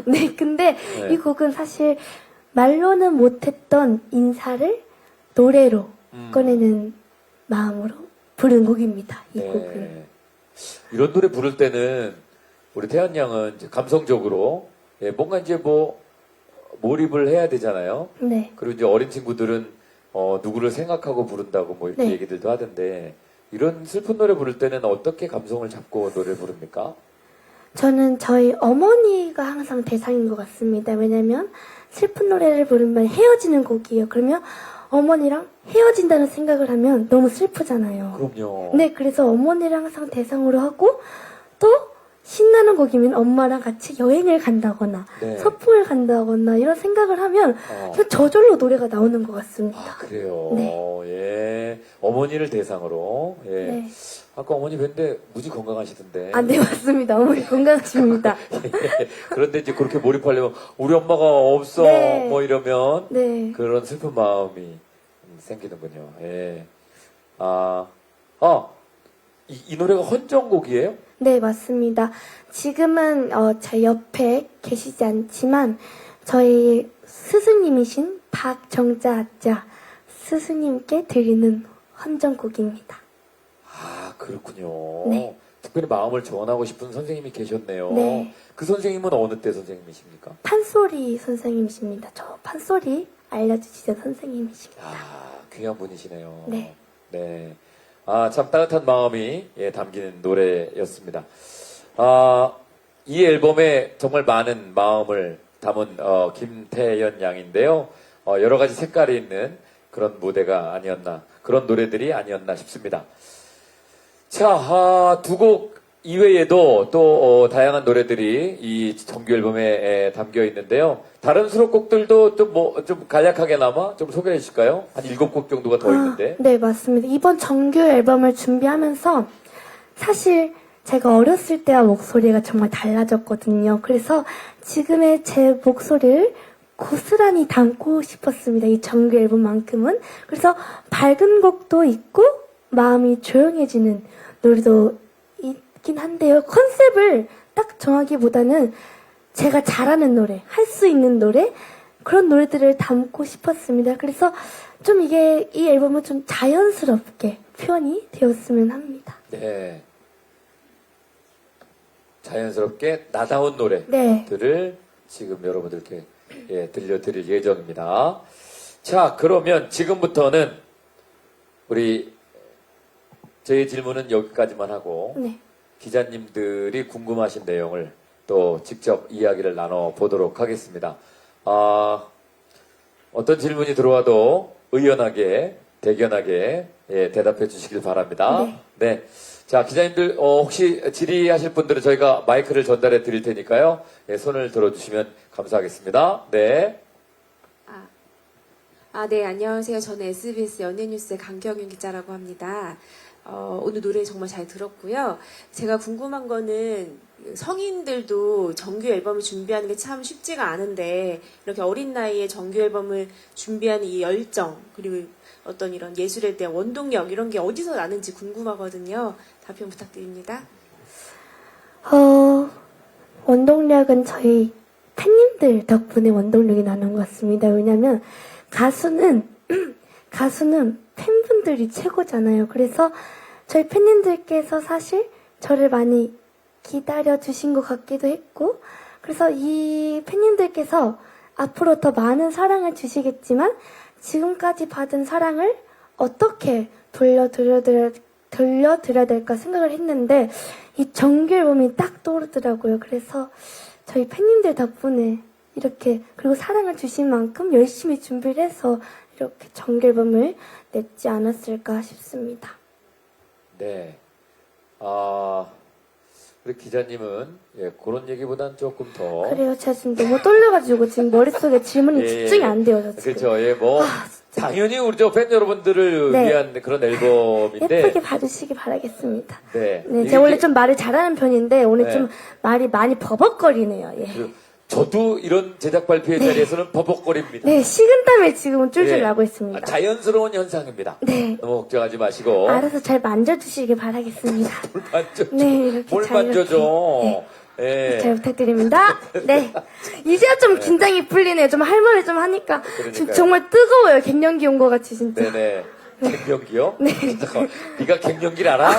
네, 근데 네. 이 곡은 사실 말로는 못했던 인사를 노래로 꺼내는 마음으로 부른 곡입니다. 이 곡은. 이런 노래 부를 때는 우리 태연 양은 이제 감성적으로 뭔가 이제 몰입을 해야 되잖아요. 네. 그리고 이제 어린 친구들은 누구를 생각하고 부른다고 뭐 이렇게 네. 얘기들도 하던데 이런 슬픈 노래 부를 때는 어떻게 감성을 잡고 노래를 부릅니까? 저는 저희 어머니가 항상 대상인 것 같습니다. 왜냐면 슬픈 노래를 부르면 헤어지는 곡이에요. 그러면 어머니랑 헤어진다는 생각을 하면 너무 슬프잖아요. 그럼요. 네, 그래서 어머니를 항상 대상으로 하고 또 신나는 곡이면 엄마랑 같이 여행을 간다거나 네. 서풍을 간다거나 이런 생각을 하면 그냥 저절로 노래가 나오는 것 같습니다. 그래요. 네. 예. 어머니를 대상으로. 예. 네. 아까 어머니 뵀는데 무지 건강하시던데. 네, 맞습니다. 어머니 건강하십니다. 그런데 이제 그렇게 몰입하려면 우리 엄마가 없어 네. 뭐 이러면 네. 그런 슬픈 마음이 생기는군요. 예. 이 노래가 헌정곡이에요? 네, 맞습니다. 지금은 제 옆에 계시지 않지만 저희 스승님이신 박정자 스승님께 드리는 헌정곡입니다. 그렇군요. 네. 특별히 마음을 전하고 싶은 선생님이 계셨네요. 네. 그 선생님은 어느 때 선생님이십니까? 판소리 선생님이십니다. 저 판소리 알려주시던 선생님이십니다. 아, 귀한 분이시네요. 네. 네. 아, 참 따뜻한 마음이 담기는 노래였습니다. 아, 이 앨범에 정말 많은 마음을 담은 김태연 양인데요. 여러 가지 색깔이 있는 그런 무대가 아니었나, 그런 노래들이 아니었나 싶습니다. 자, 두 곡 이외에도 또 다양한 노래들이 이 정규 앨범에 담겨 있는데요. 다른 수록곡들도 좀 간략하게나마 좀 소개해 주실까요? 한 7곡 정도가 더 있는데. 네, 맞습니다. 이번 정규 앨범을 준비하면서 사실 제가 어렸을 때와 목소리가 정말 달라졌거든요. 그래서 지금의 제 목소리를 고스란히 담고 싶었습니다. 이 정규 앨범만큼은. 그래서 밝은 곡도 있고 마음이 조용해지는 노래도 있긴 한데요. 컨셉을 딱 정하기보다는 제가 잘하는 노래, 할 수 있는 노래, 그런 노래들을 담고 싶었습니다. 그래서 좀 이 앨범은 좀 자연스럽게 표현이 되었으면 합니다. 네. 자연스럽게 나다운 네. 노래들을 지금 여러분들께 들려드릴 예정입니다. 자, 그러면 지금부터는 저희 질문은 여기까지만 하고 네. 기자님들이 궁금하신 내용을 또 직접 이야기를 나눠보도록 하겠습니다. 어떤 질문이 들어와도 의연하게, 대견하게 대답해 주시길 바랍니다. 네. 자, 기자님들 혹시 질의하실 분들은 저희가 마이크를 전달해 드릴 테니까요. 손을 들어주시면 감사하겠습니다. 네. 네, 안녕하세요. 저는 SBS 연예뉴스의 강경윤 기자라고 합니다. 오늘 노래 정말 잘 들었고요. 제가 궁금한 거는 성인들도 정규 앨범을 준비하는 게 참 쉽지가 않은데 이렇게 어린 나이에 정규 앨범을 준비하는 이 열정 그리고 어떤 이런 예술에 대한 원동력 이런 게 어디서 나는지 궁금하거든요. 답변 부탁드립니다. 원동력은 저희 팬님들 덕분에 원동력이 나는 것 같습니다. 왜냐면 가수는 팬분들이 최고잖아요. 그래서 저희 팬님들께서 사실 저를 많이 기다려주신 것 같기도 했고, 그래서 이 팬님들께서 앞으로 더 많은 사랑을 주시겠지만, 지금까지 받은 사랑을 어떻게 돌려드려야 될까 생각을 했는데, 이 정규 앨범이 딱 떠오르더라고요. 그래서 저희 팬님들 덕분에 이렇게, 그리고 사랑을 주신 만큼 열심히 준비를 해서 이렇게 정규 앨범을 냈지 않았을까 싶습니다. 네. 우리 기자님은 그런 얘기보단 조금 더. 그래요. 제가 지금 너무 떨려가지고 지금 머릿속에 질문이 집중이 안 돼요. 저 지금. 그렇죠. 당연히 우리 팬 여러분들을 네. 위한 그런 앨범인데. 예쁘게 봐주시기 바라겠습니다. 네. 네, 제가 원래 좀 말을 잘하는 편인데 오늘 네. 좀 말이 많이 버벅거리네요. 예. 저도 이런 제작 발표회 자리에서는 버벅거립니다. 네, 식은땀이 지금은 쫄쫄 예. 나고 있습니다. 자연스러운 현상입니다. 네. 너무 걱정하지 마시고. 알아서 잘 만져주시기 바라겠습니다. 뭘 만져줘. 네, 이렇게 뭘 잘 만져줘. 이렇게. 예. 잘 부탁드립니다. 네. 이제야 좀 긴장이 풀리네요. 좀 할 말을 좀 하니까. 지금 그러니까요. 정말 뜨거워요. 갱년기 온 것 같이 진짜. 네네. 갱년기요? 네. 네가 갱년기를 알아?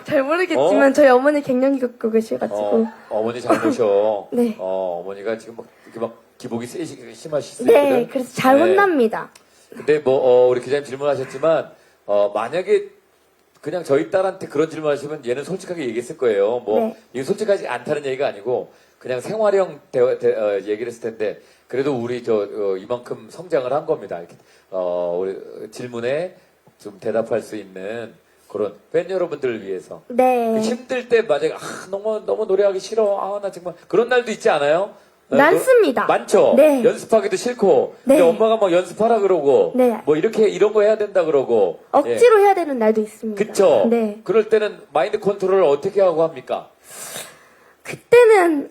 잘 모르겠지만 저희 어머니 갱년기 겪고 계셔가지고. 어머니 잘 모셔. 네. 어머니가 지금 이렇게 기복이 심하실 수 있거든. 네, 그래서 잘 혼납니다. 근데 우리 기자님 질문하셨지만, 만약에 그냥 저희 딸한테 그런 질문하시면 얘는 솔직하게 얘기했을 거예요. 네. 이게 솔직하지 않다는 얘기가 아니고, 그냥 생활형 얘기를 했을 텐데, 그래도 우리 이만큼 성장을 한 겁니다. 이렇게, 우리 질문에 좀 대답할 수 있는 그런 팬 여러분들을 위해서. 네. 힘들 때 만약에 너무 노래하기 싫어. 나 정말 그런 날도 있지 않아요? 많습니다. 많죠. 네. 연습하기도 싫고. 네. 근데 엄마가 뭐 연습하라 그러고. 네. 이런 거 해야 된다 그러고. 억지로 해야 되는 날도 있습니다. 그쵸? 네. 그럴 때는 마인드 컨트롤을 어떻게 하고 합니까? 그때는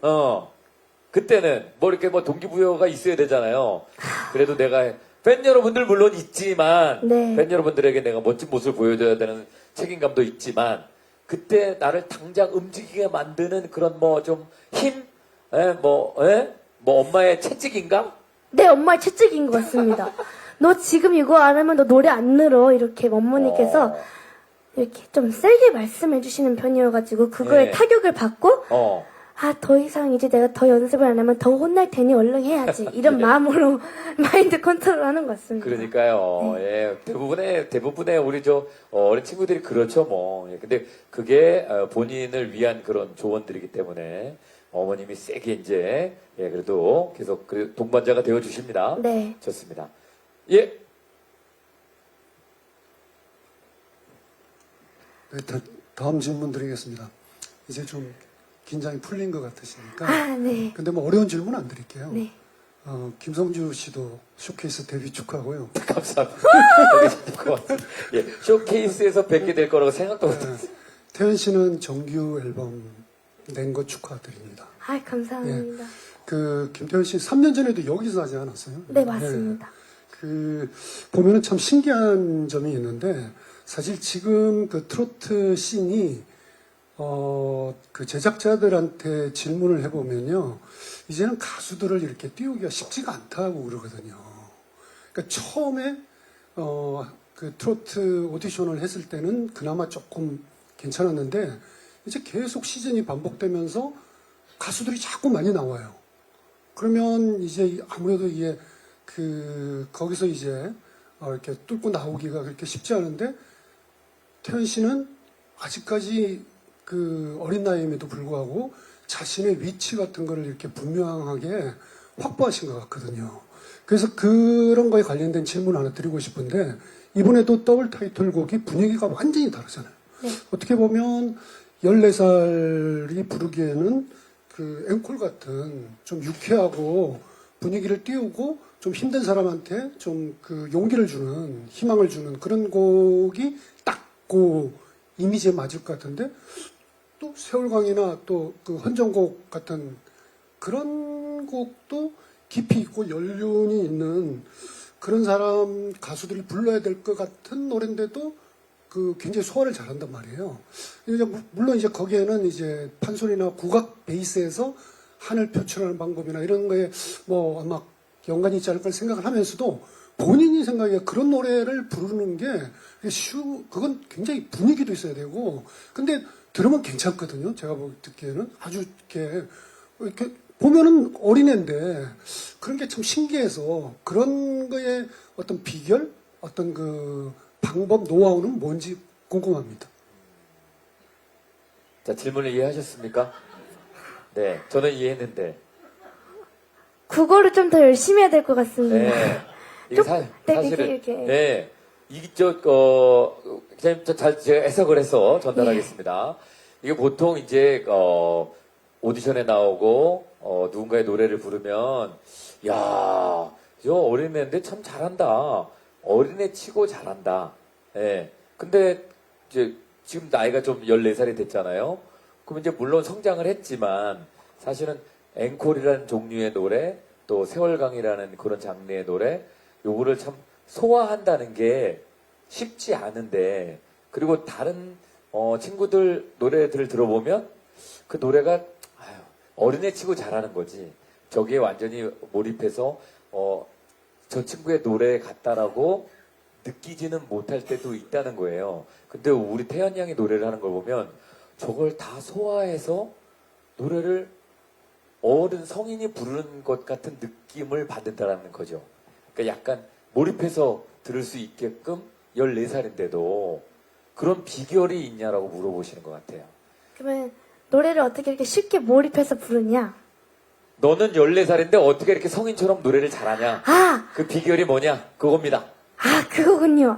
그때는 이렇게 동기부여가 있어야 되잖아요. 그래도 내가 팬 여러분들 물론 있지만 네. 팬 여러분들에게 내가 멋진 모습을 보여줘야 되는 책임감도 있지만 그때 나를 당장 움직이게 만드는 그런 좀 힘? 엄마의 채찍인가? 네, 엄마의 채찍인 것 같습니다. 너 지금 이거 안 하면 너 노래 안 늘어. 이렇게 어머니께서 이렇게 좀 세게 말씀해 주시는 편이어가지고 그거에 네. 타격을 받고 어. 아, 더 이상 이제 내가 더 연습을 안 하면 더 혼날 테니 얼른 해야지. 이런 마음으로 마인드 컨트롤 하는 것 같습니다. 그러니까요. 예, 대부분의 우리 어린 친구들이 그렇죠, 뭐. 예, 근데 그게 본인을 위한 그런 조언들이기 때문에 어머님이 세게 이제, 예, 그래도 계속 그 동반자가 되어 주십니다. 네. 좋습니다. 예, 네, 다음 질문 드리겠습니다. 이제 좀 긴장이 풀린 것 같으시니까. 아, 네. 근데 뭐 어려운 질문 안 드릴게요. 네. 김성주 씨도 쇼케이스 데뷔 축하하고요. 감사합니다. 고맙습니다. 예, 쇼케이스에서 뵙게 될 거라고 생각도 못했어요. 태연 씨는 정규 앨범 낸 거 축하드립니다. 아, 감사합니다. 김태현 씨 3년 전에도 여기서 하지 않았어요? 네, 맞습니다. 보면은 참 신기한 점이 있는데, 사실 지금 그 트로트 씬이, 그 제작자들한테 질문을 해보면요, 이제는 가수들을 이렇게 띄우기가 쉽지가 않다고 그러거든요. 그러니까 처음에, 그 트로트 오디션을 했을 때는 그나마 조금 괜찮았는데, 이제 계속 시즌이 반복되면서 가수들이 자꾸 많이 나와요. 그러면 이제 아무래도 이게 거기서 이제 이렇게 뚫고 나오기가 그렇게 쉽지 않은데, 태연 씨는 아직까지 그 어린 나이임에도 불구하고 자신의 위치 같은 거를 이렇게 분명하게 확보하신 것 같거든요. 그래서 그런 거에 관련된 질문 하나 드리고 싶은데, 이번에도 더블 타이틀곡이 분위기가 완전히 다르잖아요. 네. 어떻게 보면 14살이 부르기에는 그 앵콜 같은 좀 유쾌하고 분위기를 띄우고 좀 힘든 사람한테 좀 그 용기를 주는, 희망을 주는 그런 곡이 딱 그 이미지에 맞을 것 같은데, 또 세월강이나 또 그 헌정곡 같은 그런 곡도 깊이 있고 연륜이 있는 그런 사람 가수들이 불러야 될 것 같은 노래인데도 그 굉장히 소화를 잘한단 말이에요. 이제 물론 이제 거기에는 이제 판소리나 국악 베이스에서 한을 표출하는 방법이나 이런 거에 뭐 아마 연관이 있지 않을 걸 생각을 하면서도 본인이 생각에 그런 노래를 부르는 게 그건 굉장히 분위기도 있어야 되고, 근데 들으면 괜찮거든요. 제가 듣기에는 아주 이렇게 보면은 어린애인데 그런 게 참 신기해서, 그런 거에 어떤 비결, 어떤 그 방법, 노하우는 뭔지 궁금합니다. 자, 질문을 이해하셨습니까? 네, 저는 이해했는데. 국어를 좀 더 열심히 해야 될 것 같습니다. 네. 이게 네, 사실은, 이렇게. 네. 이게 기자님, 제가 해석을 해서 전달하겠습니다. 이게 보통 이제, 오디션에 나오고, 누군가의 노래를 부르면, 야, 저 어린애인데 참 잘한다. 어린애 치고 잘한다. 예. 근데, 이제, 지금 나이가 좀 14살이 됐잖아요. 그럼 이제 물론 성장을 했지만, 사실은 앵콜이라는 종류의 노래, 또 세월강이라는 그런 장르의 노래, 요거를 참 소화한다는 게 쉽지 않은데, 그리고 다른 친구들 노래들을 들어보면 그 노래가 어린애 치고 잘하는 거지, 저기에 완전히 몰입해서 저 친구의 노래 같다라고 느끼지는 못할 때도 있다는 거예요. 근데 우리 태연 양이 노래를 하는 걸 보면 저걸 다 소화해서 노래를 어른 성인이 부르는 것 같은 느낌을 받는다라는 거죠. 그러니까 약간 몰입해서 들을 수 있게끔 14살인데도 그런 비결이 있냐라고 물어보시는 것 같아요. 그러면 노래를 어떻게 이렇게 쉽게 몰입해서 부르냐? 너는 14살인데 어떻게 이렇게 성인처럼 노래를 잘하냐? 아! 그 비결이 뭐냐? 그겁니다. 아, 그거군요.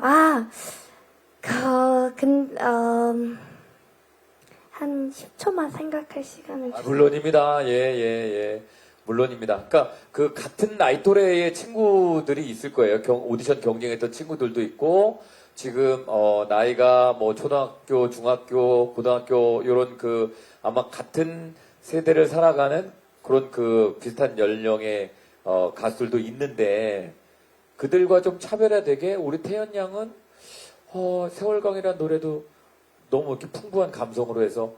한 10초만 생각할 시간을 주세요. 물론입니다. 예. 물론입니다. 그러니까 그 같은 나이 또래의 친구들이 있을 거예요. 오디션 경쟁했던 친구들도 있고, 지금 나이가 뭐 초등학교, 중학교, 고등학교 요런 그 아마 같은 세대를 살아가는 그런 그 비슷한 연령의 가수들도 있는데, 그들과 좀 차별화되게 우리 태연 양은 세월강이라는 노래도 너무 이렇게 풍부한 감성으로 해서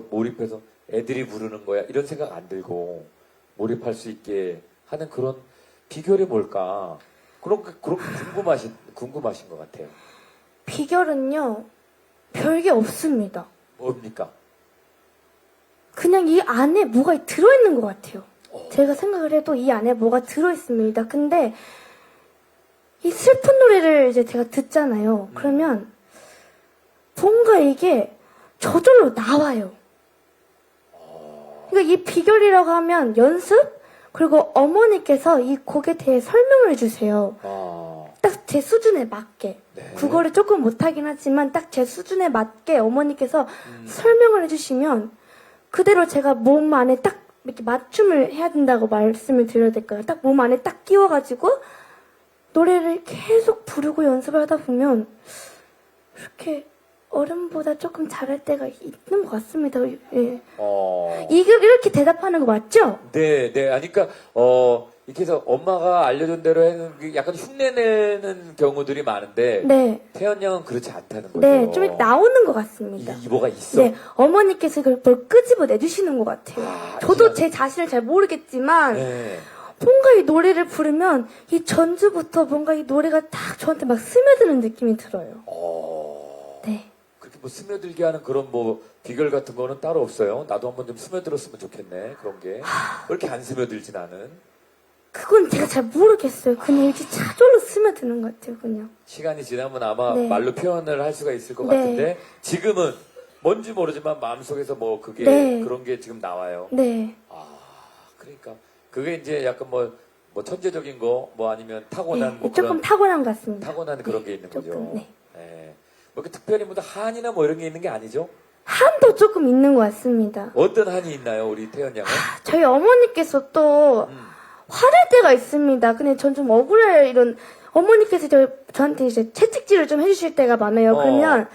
몰입해서 애들이 부르는 거야 이런 생각 안 들고 몰입할 수 있게 하는 그런 비결이 뭘까? 그런 궁금하신 것 같아요. 비결은요, 별게 없습니다. 뭡니까? 그냥 이 안에 뭐가 들어있는 것 같아요. 제가 생각을 해도 이 안에 뭐가 들어있습니다. 근데 이 슬픈 노래를 이제 제가 듣잖아요. 그러면 뭔가 이게 저절로 나와요. 그러니까 이 비결이라고 하면 연습 그리고 어머니께서 이 곡에 대해 설명을 해주세요. 딱 제 수준에 맞게. 네. 국어를 조금 못하긴 하지만 딱 제 수준에 맞게 어머니께서 설명을 해주시면 그대로 제가 몸 안에 딱 이렇게 맞춤을 해야 된다고 말씀을 드려야 될까요? 딱 몸 안에 딱 끼워가지고 노래를 계속 부르고 연습을 하다 보면 이렇게 어른보다 조금 잘할 때가 있는 것 같습니다. 예. 이게 이렇게 대답하는 거 맞죠? 네, 네. 아니, 그러니까, 이렇게 해서 엄마가 알려준 대로 하는 게 약간 흉내내는 경우들이 많은데, 네. 태연 양은 그렇지 않다는 거죠. 네, 좀 이렇게 나오는 것 같습니다. 이보가 있어. 네, 어머니께서 그걸 뭘 끄집어 내주시는 것 같아요. 저도 제 자신을 잘 모르겠지만, 네. 뭔가 이 노래를 부르면 이 전주부터 뭔가 이 노래가 딱 저한테 막 스며드는 느낌이 들어요. 네. 그렇게 뭐 스며들게 하는 그런 뭐 비결 같은 거는 따로 없어요. 나도 한번 좀 스며들었으면 좋겠네. 그런 게. 왜 이렇게 안 스며들지 나는? 그건 제가 잘 모르겠어요. 그냥 이렇게 저절로 스며드는 것 같아요, 그냥. 시간이 지나면 아마 네. 말로 표현을 할 수가 있을 것 네. 같은데, 지금은 뭔지 모르지만 마음속에서 뭐 그게, 네. 그런 게 지금 나와요. 네. 그러니까. 그게 이제 약간 뭐 천재적인 거, 뭐 아니면 타고난 네, 뭐 조금 그런 타고난 것 같습니다. 타고난 그런 네, 게 있는 조금, 거죠. 네. 예. 뭐 이렇게 특별히 뭐 한이나 뭐 이런 게 있는 게 아니죠? 한도 조금 있는 것 같습니다. 어떤 한이 있나요, 우리 태연 양은? 저희 어머니께서 또 화낼 때가 있습니다. 근데 전 좀 억울해요. 이런 어머니께서 저한테 이제 채찍질을 좀 해주실 때가 많아요. 그러면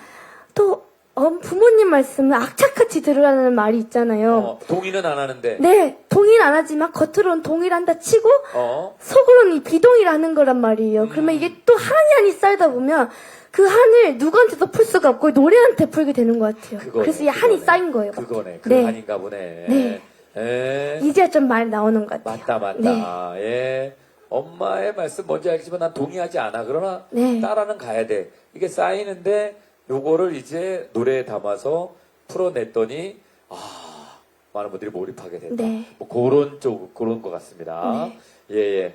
또 부모님 말씀을 악착같이 들으라는 말이 있잖아요. 동의는 안 하는데. 네, 동의는 안 하지만 겉으로는 동의를 한다 치고 어? 속으로는 이 비동의를 하는 거란 말이에요. 그러면 이게 또 한이 쌓이다 보면 그 한을 누구한테도 풀 수가 없고 노래한테 풀게 되는 것 같아요. 그거네, 그래서 이 한이 그거네. 쌓인 거예요. 그거네. 그 네. 한인가 보네. 네. 예. 이제 좀 말 나오는 것 같아요. 맞다, 맞다. 예. 엄마의 말씀 뭔지 알겠지만 난 동의하지 않아. 그러나 네. 따라는 가야 돼. 이게 쌓이는데 요거를 이제 노래에 담아서 풀어냈더니 많은 분들이 몰입하게 된다. 네. 뭐 그런 것 같습니다. 예, 예.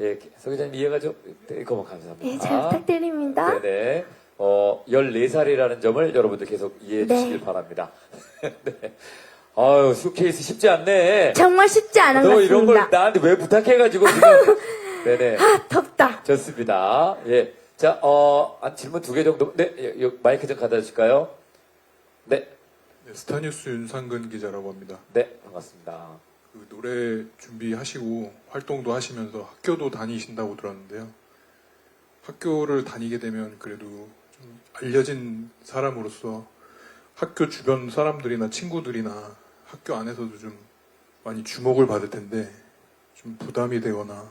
예, 서 기자님 이해가 좀, 네, 고마 감사합니다. 네, 잘 부탁드립니다. 네네. 14살이라는 점을 여러분들 계속 이해해 네. 주시길 바랍니다. 네. 아유, 슈케이스 쉽지 않네. 정말 쉽지 않은 것 너 같습니다. 이런 걸 나한테 왜 부탁해가지고 지금. 네네. 아, 덥다. 좋습니다. 예. 자, 한 질문 2개 정도. 네, 마이크 좀 갖다 주실까요? 네. 네, 스타뉴스 윤상근 기자라고 합니다. 네, 반갑습니다. 그 노래 준비하시고 활동도 하시면서 학교도 다니신다고 들었는데요. 학교를 다니게 되면 그래도 좀 알려진 사람으로서 학교 주변 사람들이나 친구들이나 학교 안에서도 좀 많이 주목을 받을 텐데 좀 부담이 되거나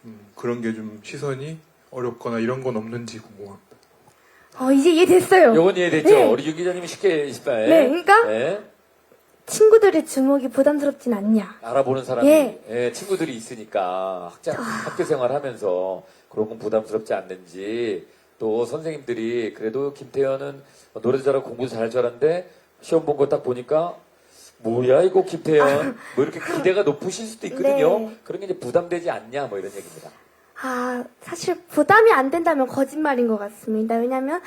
좀 그런 게 좀 시선이 어렵거나 이런 건 없는지 궁금합니다. 이제 이해됐어요. 요건 이해됐죠? 네. 우리 유 기자님이 쉽게 싶어요. 네, 그러니까 네. 친구들의 주목이 부담스럽진 않냐. 알아보는 사람이 예. 예, 친구들이 있으니까 학교 생활하면서 그런 건 부담스럽지 않는지 또 선생님들이 그래도 김태현은 노래도 잘하고 공부도 잘할 줄 알았는데 시험 본 거 딱 보니까 뭐야 이거 김태현 뭐 이렇게 기대가 높으실 수도 있거든요. 네. 그런 게 이제 부담되지 않냐 뭐 이런 얘기입니다. 사실 부담이 안 된다면 거짓말인 것 같습니다. 왜냐면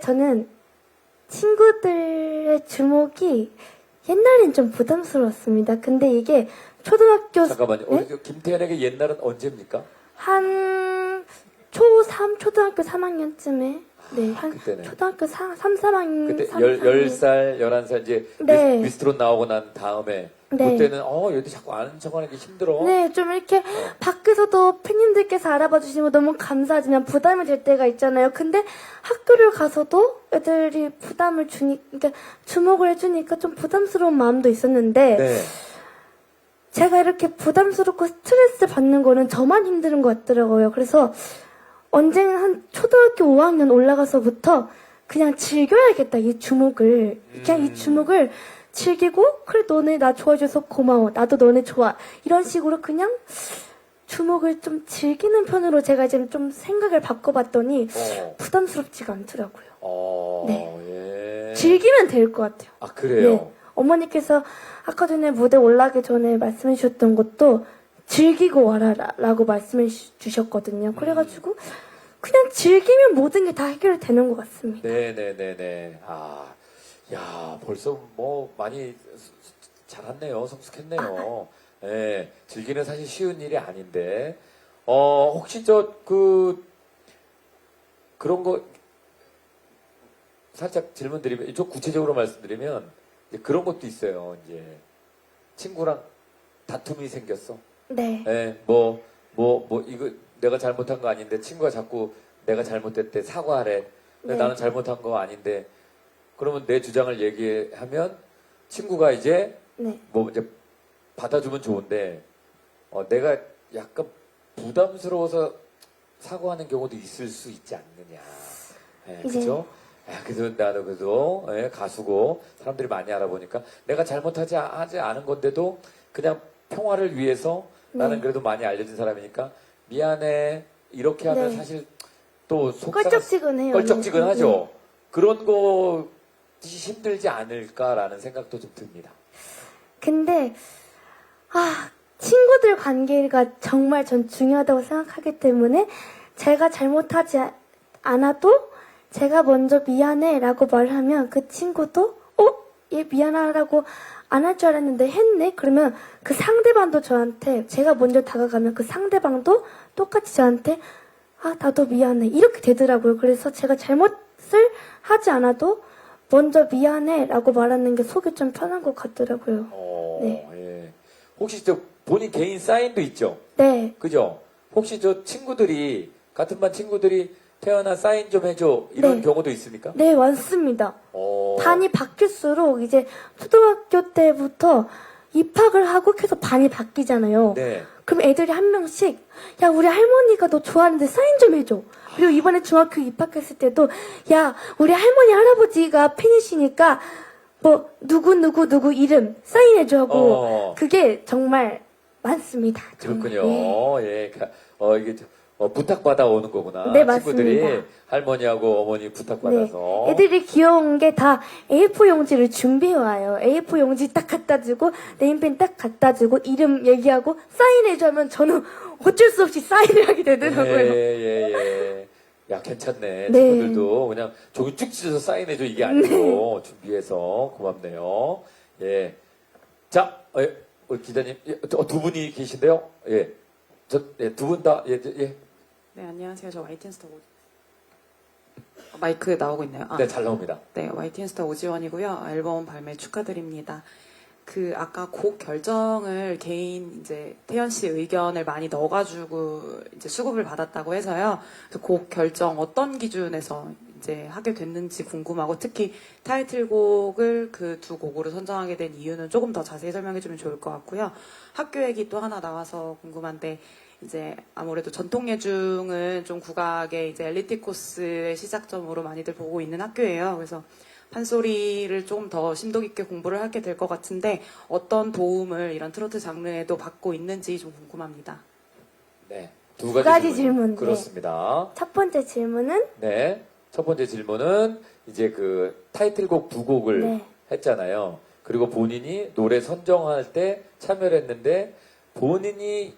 저는 친구들의 주목이 옛날엔 좀 부담스러웠습니다. 근데 이게 초등학교 잠깐만요. 네? 우리 김태현에게 옛날은 언제입니까? 한 초3 초등학교 3학년쯤에 네, 한 그때는. 초등학교 3, 4학년 그때 3, 10살, 11살 이제 네. 미스트롯 나오고 난 다음에 네. 그때는 얘들 자꾸 아는 척하는 게 힘들어. 네, 좀 이렇게 밖에서도 팬님들께서 알아봐 주시면 너무 감사하지만 부담이 될 때가 있잖아요. 근데 학교를 가서도 애들이 그러니까 주목을 해주니까 좀 부담스러운 마음도 있었는데 네. 제가 이렇게 부담스럽고 스트레스 받는 거는 저만 힘든 것 같더라고요. 그래서 언젠가 한 초등학교 5학년 올라가서부터 그냥 즐겨야겠다, 이 주목을. 그냥 이 주목을 즐기고, 그래, 너네 나 좋아해줘서 고마워. 나도 너네 좋아. 이런 식으로 그냥 주목을 좀 즐기는 편으로 제가 지금 좀 생각을 바꿔봤더니 어. 부담스럽지가 않더라고요. 예. 즐기면 될 것 같아요. 아, 그래요? 네. 어머니께서 아까 전에 무대 올라가기 전에 말씀해 주셨던 것도 즐기고 와라라고 말씀해 주셨거든요. 그래가지고 그냥 즐기면 모든 게 다 해결되는 것 같습니다. 네네네네. 아, 야, 벌써 뭐 많이 잘했네요. 성숙했네요. 예, 즐기는 사실 쉬운 일이 아닌데, 혹시 그런 거, 살짝 질문 드리면, 좀 구체적으로 말씀드리면, 이제 그런 것도 있어요. 이제, 친구랑 다툼이 생겼어. 네. 예, 이거 내가 잘못한 거 아닌데, 친구가 자꾸 내가 잘못했대, 사과하래. 근데 네. 나는 잘못한 거 아닌데, 그러면 내 주장을 얘기하면, 친구가 이제, 네. 이제 받아주면 좋은데, 내가 약간 부담스러워서 사과하는 경우도 있을 수 있지 않느냐. 예, 이제- 그죠? 그래도 나도 그래도 가수고 사람들이 많이 알아보니까 내가 잘못하지 않은 건데도 그냥 평화를 위해서 나는 네. 그래도 많이 알려진 사람이니까 미안해 이렇게 하면 네. 사실 또 껄쩍지근해요. 껄쩍지근하죠. 그런 것이 힘들지 않을까라는 생각도 좀 듭니다. 근데 친구들 관계가 정말 전 중요하다고 생각하기 때문에 제가 잘못하지 않아도 제가 먼저 미안해라고 말하면 그 친구도 얘 미안하라고 안 할 줄 알았는데 했네? 그러면 그 상대방도 저한테 제가 먼저 다가가면 그 상대방도 똑같이 저한테 나도 미안해 이렇게 되더라고요. 그래서 제가 잘못을 하지 않아도 먼저 미안해라고 말하는 게 속이 좀 편한 것 같더라고요. 네. 예. 혹시 본인 개인 사인도 있죠? 네. 그죠? 혹시 같은 반 친구들이 태연아 사인 좀 해줘 이런 네. 경우도 있습니까? 네, 많습니다. 반이 바뀔수록 이제 초등학교 때부터 입학을 하고 계속 반이 바뀌잖아요. 네. 그럼 애들이 한 명씩 야 우리 할머니가 너 좋아하는데 사인 좀 해줘. 그리고 이번에 중학교 입학했을 때도 야 우리 할머니 할아버지가 팬이시니까 뭐 누구 이름 사인해줘 하고 그게 정말 많습니다. 정말. 그렇군요. 네. 예. 이게 부탁받아 오는 거구나. 네, 친구들이 맞습니다. 할머니하고 어머니 부탁받아서. 네. 애들이 귀여운 게 다 A4 용지를 준비해 와요. A4 용지 딱 갖다 주고 네임펜 딱 갖다 주고 이름 얘기하고 사인해줘 하면 저는 어쩔 수 없이 사인을 하게 되더라고요. 예. 야, 괜찮네. 네. 친구들도 그냥 종이 쭉 찢어서 사인해줘 이게 아니고 준비해서 고맙네요. 예. 자, 우리 기자님, 두 분이 계신데요. 예. 두 분 다, 예. 네, 안녕하세요. 저 YTN스타 마이크 나오고 있나요? 네, 잘 나옵니다. 네, YTN스타 오지원이고요. 앨범 발매 축하드립니다. 아까 곡 결정을 개인 이제 태연 씨 의견을 많이 넣어가지고 이제 수급을 받았다고 해서요. 곡 결정 어떤 기준에서 이제 하게 됐는지 궁금하고 특히 타이틀곡을 그 두 곡으로 선정하게 된 이유는 조금 더 자세히 설명해주면 좋을 것 같고요. 학교 얘기 또 하나 나와서 궁금한데 이제 아무래도 전통예중은 좀 국악의 이제 엘리트 코스의 시작점으로 많이들 보고 있는 학교예요. 그래서 판소리를 조금 더 심도 깊게 공부를 하게 될 것 같은데 어떤 도움을 이런 트로트 장르에도 받고 있는지 좀 궁금합니다. 네. 두 두 가지 가지 질문, 네. 그렇습니다. 첫 번째 질문은 네. 첫 번째 질문은 이제 그 타이틀곡 두 곡을 네. 했잖아요. 그리고 본인이 노래 선정할 때 참여를 했는데 본인이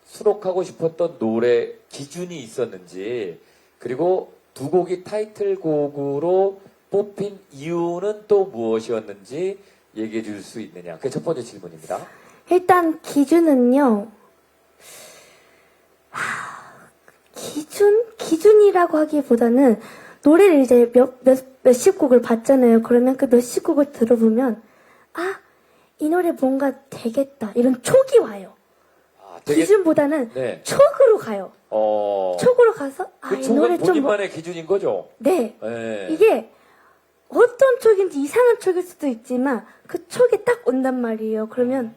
수록하고 싶었던 노래 기준이 있었는지 그리고 두 곡이 타이틀곡으로 뽑힌 이유는 또 무엇이었는지 얘기해 줄 수 있느냐. 그게 첫 번째 질문입니다. 일단 기준은요. 기준이라고 하기보다는 노래를 이제 몇십 곡을 봤잖아요. 그러면 그 몇십 곡을 들어보면 이 노래 뭔가 되겠다. 이런 촉이 와요. 기준보다는 네. 촉으로 가요. 촉으로 가서 그 이 촉은 노래 좀 본인만의 기준인 거죠? 네. 네. 이게 어떤 촉인지 이상한 촉일 수도 있지만 그 촉이 딱 온단 말이에요. 그러면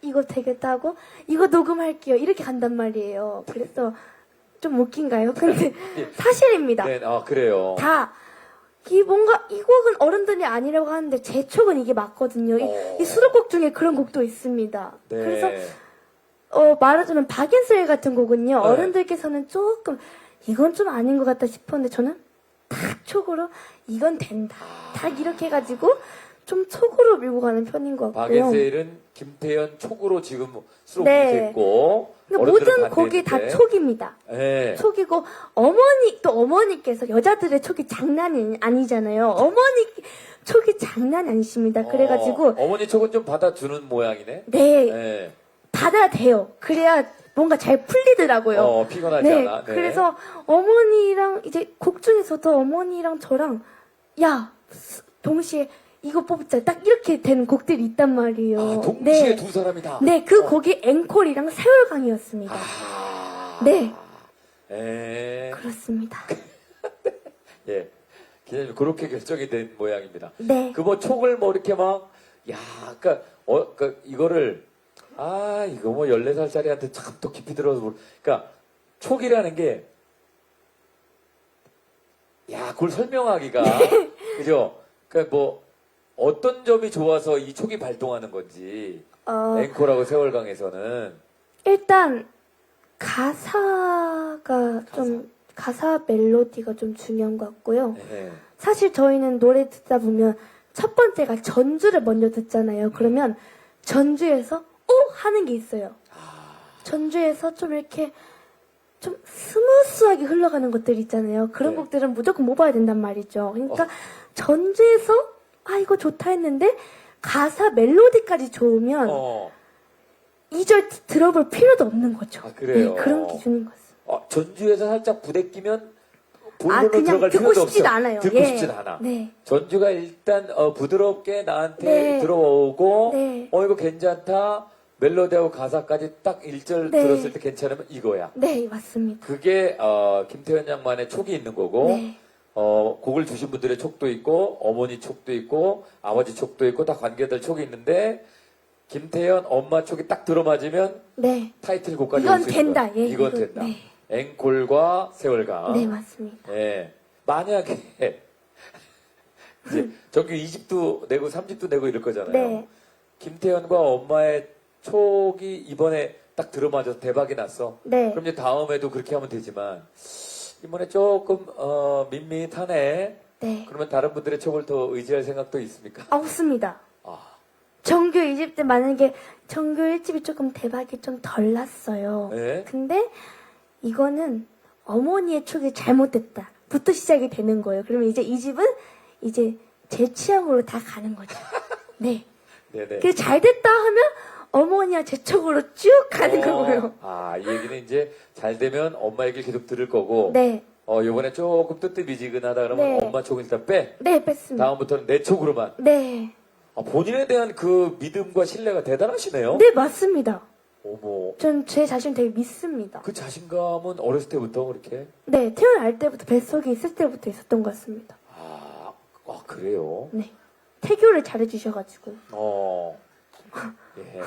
이거 되겠다 하고 이거 녹음할게요. 이렇게 간단 말이에요. 그래서 좀 웃긴가요? 근데 사실입니다. 네, 그래요. 이 곡은 어른들이 아니라고 하는데 제 촉은 이게 맞거든요. 이 수록곡 중에 그런 곡도 있습니다. 네. 그래서 말하자면 박앤슬 같은 곡은요. 네. 어른들께서는 조금 이건 좀 아닌 것 같다 싶었는데 저는 탁 촉으로 이건 된다. 딱 이렇게 해가지고 좀 촉으로 밀고 가는 편인 것 같고요. 박앤세일은 김태현 촉으로 지금 수록 네. 됐고 그러니까 모든 곡이 다 촉입니다. 네. 촉이고 어머니께서 여자들의 촉이 장난이 아니잖아요. 어머니 촉이 장난이 아니십니다. 그래가지고 어머니 촉은 좀 받아주는 모양이네. 네, 네. 받아야 돼요. 그래야 뭔가 잘 풀리더라고요. 피곤하지 네, 않아. 네. 그래서 어머니랑 이제 곡 중에서도 어머니랑 저랑 야 동시에 이거 뽑자 딱 이렇게 되는 곡들이 있단 말이에요. 동시에 네. 두 사람이 다. 네, 그 곡이 앵콜이랑 세월강이었습니다. 네, 그렇습니다. 예. 기자님 그렇게 결정이 된 모양입니다. 네, 그 뭐 촉을 뭐 이렇게 막, 그니까, 이거를, 이거 뭐 14살짜리한테 참 또 깊이 들어서, 그니까, 촉이라는 게, 그걸 설명하기가, 그죠? 그니까 뭐, 어떤 점이 좋아서 이 촉이 발동하는 건지, 앵콜하고 세월강에서는, 일단 가사 멜로디가 좀 중요한 것 같고요. 예. 사실 저희는 노래 듣다 보면 첫 번째가 전주를 먼저 듣잖아요. 그러면 전주에서 하는 게 있어요. 전주에서 좀 이렇게 좀 스무스하게 흘러가는 것들 있잖아요. 그런 네. 곡들은 무조건 모아야 된단 말이죠. 그러니까 전주에서 이거 좋다 했는데 가사 멜로디까지 좋으면 2절 들어볼 필요도 없는 거죠. 그래요? 네, 그런 기준인 것 같습니다. 전주에서 살짝 부대끼면 본론으로 그냥 들어갈 듣고 필요도 싶지도 없어. 않아요. 듣고 예. 싶진 않아. 네. 전주가 일단 부드럽게 나한테 네. 들어오고 네. 이거 괜찮다. 멜로디하고 가사까지 딱 1절 네. 들었을 때 괜찮으면 이거야. 네, 맞습니다. 그게 김태현 양만의 촉이 있는 거고 네. 곡을 주신 분들의 촉도 있고 어머니 촉도 있고 아버지 촉도 있고 다 관계들 촉이 있는데 김태현 엄마 촉이 딱 들어맞으면 네. 타이틀곡까지 이건 올수 있는 된다. 거야. 예, 이건 이거, 된다. 네. 앵콜과 세월강. 네, 맞습니다. 예. 만약에 이제 정규 2집도 내고 3집도 내고 이럴 거잖아요. 네. 김태현과 엄마의 촉이 이번에 딱 들어맞아서 대박이 났어. 네. 그럼 이제 다음에도 그렇게 하면 되지만 이번에 조금 밋밋하네. 네. 그러면 다른 분들의 촉을 더 의지할 생각도 있습니까? 없습니다. 아, 정규 2집 때 만약에 정규 1집이 조금 대박이 좀 덜 났어요. 네. 근데 이거는 어머니의 촉이 잘못됐다. 부터 시작이 되는 거예요. 그러면 이제 2집은 이제 제 취향으로 다 가는 거죠. 네. 네네. 그래서 잘 됐다 하면 어머니와 제 촉으로 쭉 가는 거고요. 이 얘기는 이제 잘 되면 엄마 얘기를 계속 들을 거고. 네. 요번에 조금 뜨뜻미지근하다 그러면 네. 엄마 촉을 일단 빼. 네, 뺐습니다. 다음부터는 내 촉으로만. 네. 본인에 대한 그 믿음과 신뢰가 대단하시네요. 네, 맞습니다. 어머. 전 제 자신 되게 믿습니다. 그 자신감은 어렸을 때부터 그렇게? 네, 태어날 때부터 뱃속에 있을 때부터 있었던 것 같습니다. 그래요? 네. 태교를 잘해주셔가지고. 예.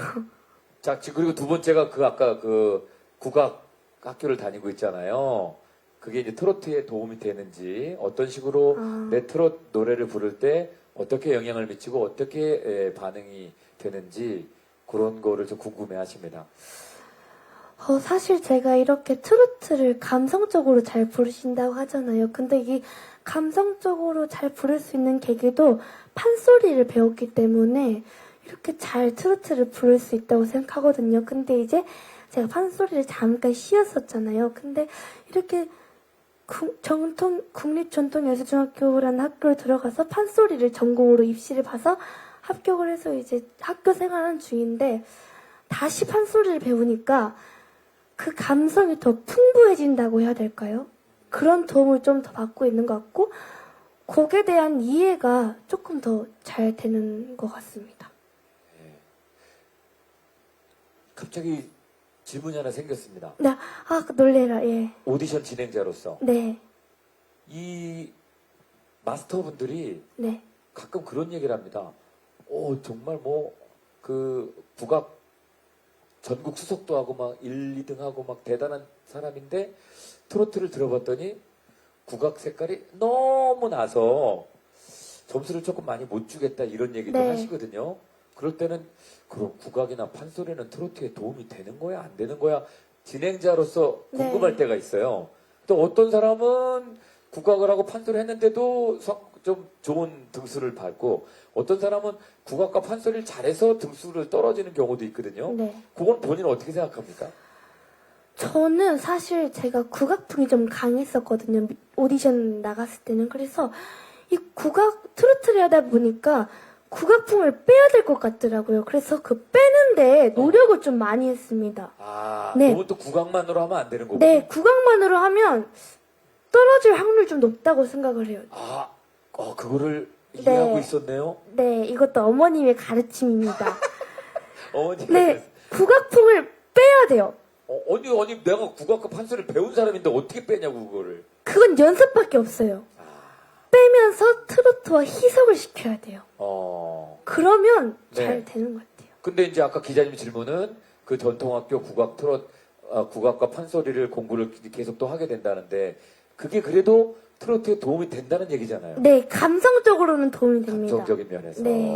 자, 그리고 두 번째가 아까 국악 학교를 다니고 있잖아요. 그게 이제 트로트에 도움이 되는지, 어떤 식으로 내 트로트 노래를 부를 때 어떻게 영향을 미치고 어떻게 반응이 되는지 그런 거를 좀 궁금해 하십니다. 사실 제가 이렇게 트로트를 감성적으로 잘 부르신다고 하잖아요. 근데 이 감성적으로 잘 부를 수 있는 계기도 판소리를 배웠기 때문에 이렇게 잘 트로트를 부를 수 있다고 생각하거든요. 근데 이제 제가 판소리를 잠깐 쉬었었잖아요. 근데 이렇게 국립전통예술중학교라는 학교를 들어가서 판소리를 전공으로 입시를 봐서 합격을 해서 이제 학교 생활하는 중인데 다시 판소리를 배우니까 그 감성이 더 풍부해진다고 해야 될까요? 그런 도움을 좀 더 받고 있는 것 같고 곡에 대한 이해가 조금 더 잘 되는 것 같습니다. 갑자기 질문이 하나 생겼습니다. 네, 놀래라, 예. 오디션 진행자로서 네, 이 마스터분들이 네, 가끔 그런 얘기를 합니다. 정말 국악 전국 수석도 하고 막 1, 2등 하고 막 대단한 사람인데 트로트를 들어봤더니 국악 색깔이 너무 나서 점수를 조금 많이 못 주겠다 이런 얘기도 네. 하시거든요. 그럴 때는 그럼 국악이나 판소리는 트로트에 도움이 되는 거야, 안 되는 거야? 진행자로서 궁금할 네. 때가 있어요. 또 어떤 사람은 국악을 하고 판소리 했는데도 좀 좋은 등수를 받고 어떤 사람은 국악과 판소리를 잘해서 등수를 떨어지는 경우도 있거든요. 네. 그건 본인 어떻게 생각합니까? 저는 사실 제가 국악풍이 좀 강했었거든요. 오디션 나갔을 때는. 그래서 이 국악 트로트를 하다 보니까 국악풍을 빼야 될 것 같더라고요. 그래서 그 빼는데 노력을 좀 많이 했습니다. 아, 네. 그건 또 국악만으로 하면 안 되는 거고. 네, 국악만으로 하면 떨어질 확률이 좀 높다고 생각을 해요. 아, 그거를 이해하고 있었네요. 네, 이것도 어머님의 가르침입니다. 어머니가. 네, 국악풍을 빼야 돼요. 언니, 내가 국악과 판소리를 배운 사람인데 어떻게 빼냐고, 그거를. 그건 연습밖에 없어요. 빼면서 트로트와 희석을 시켜야 돼요. 그러면 네. 잘 되는 것 같아요. 근데 이제 아까 기자님 질문은 그 전통학교 국악과 판소리를 공부를 계속 또 하게 된다는데 그게 그래도 트로트에 도움이 된다는 얘기잖아요. 네, 감성적으로는 도움이 됩니다. 감성적인 면에서. 네.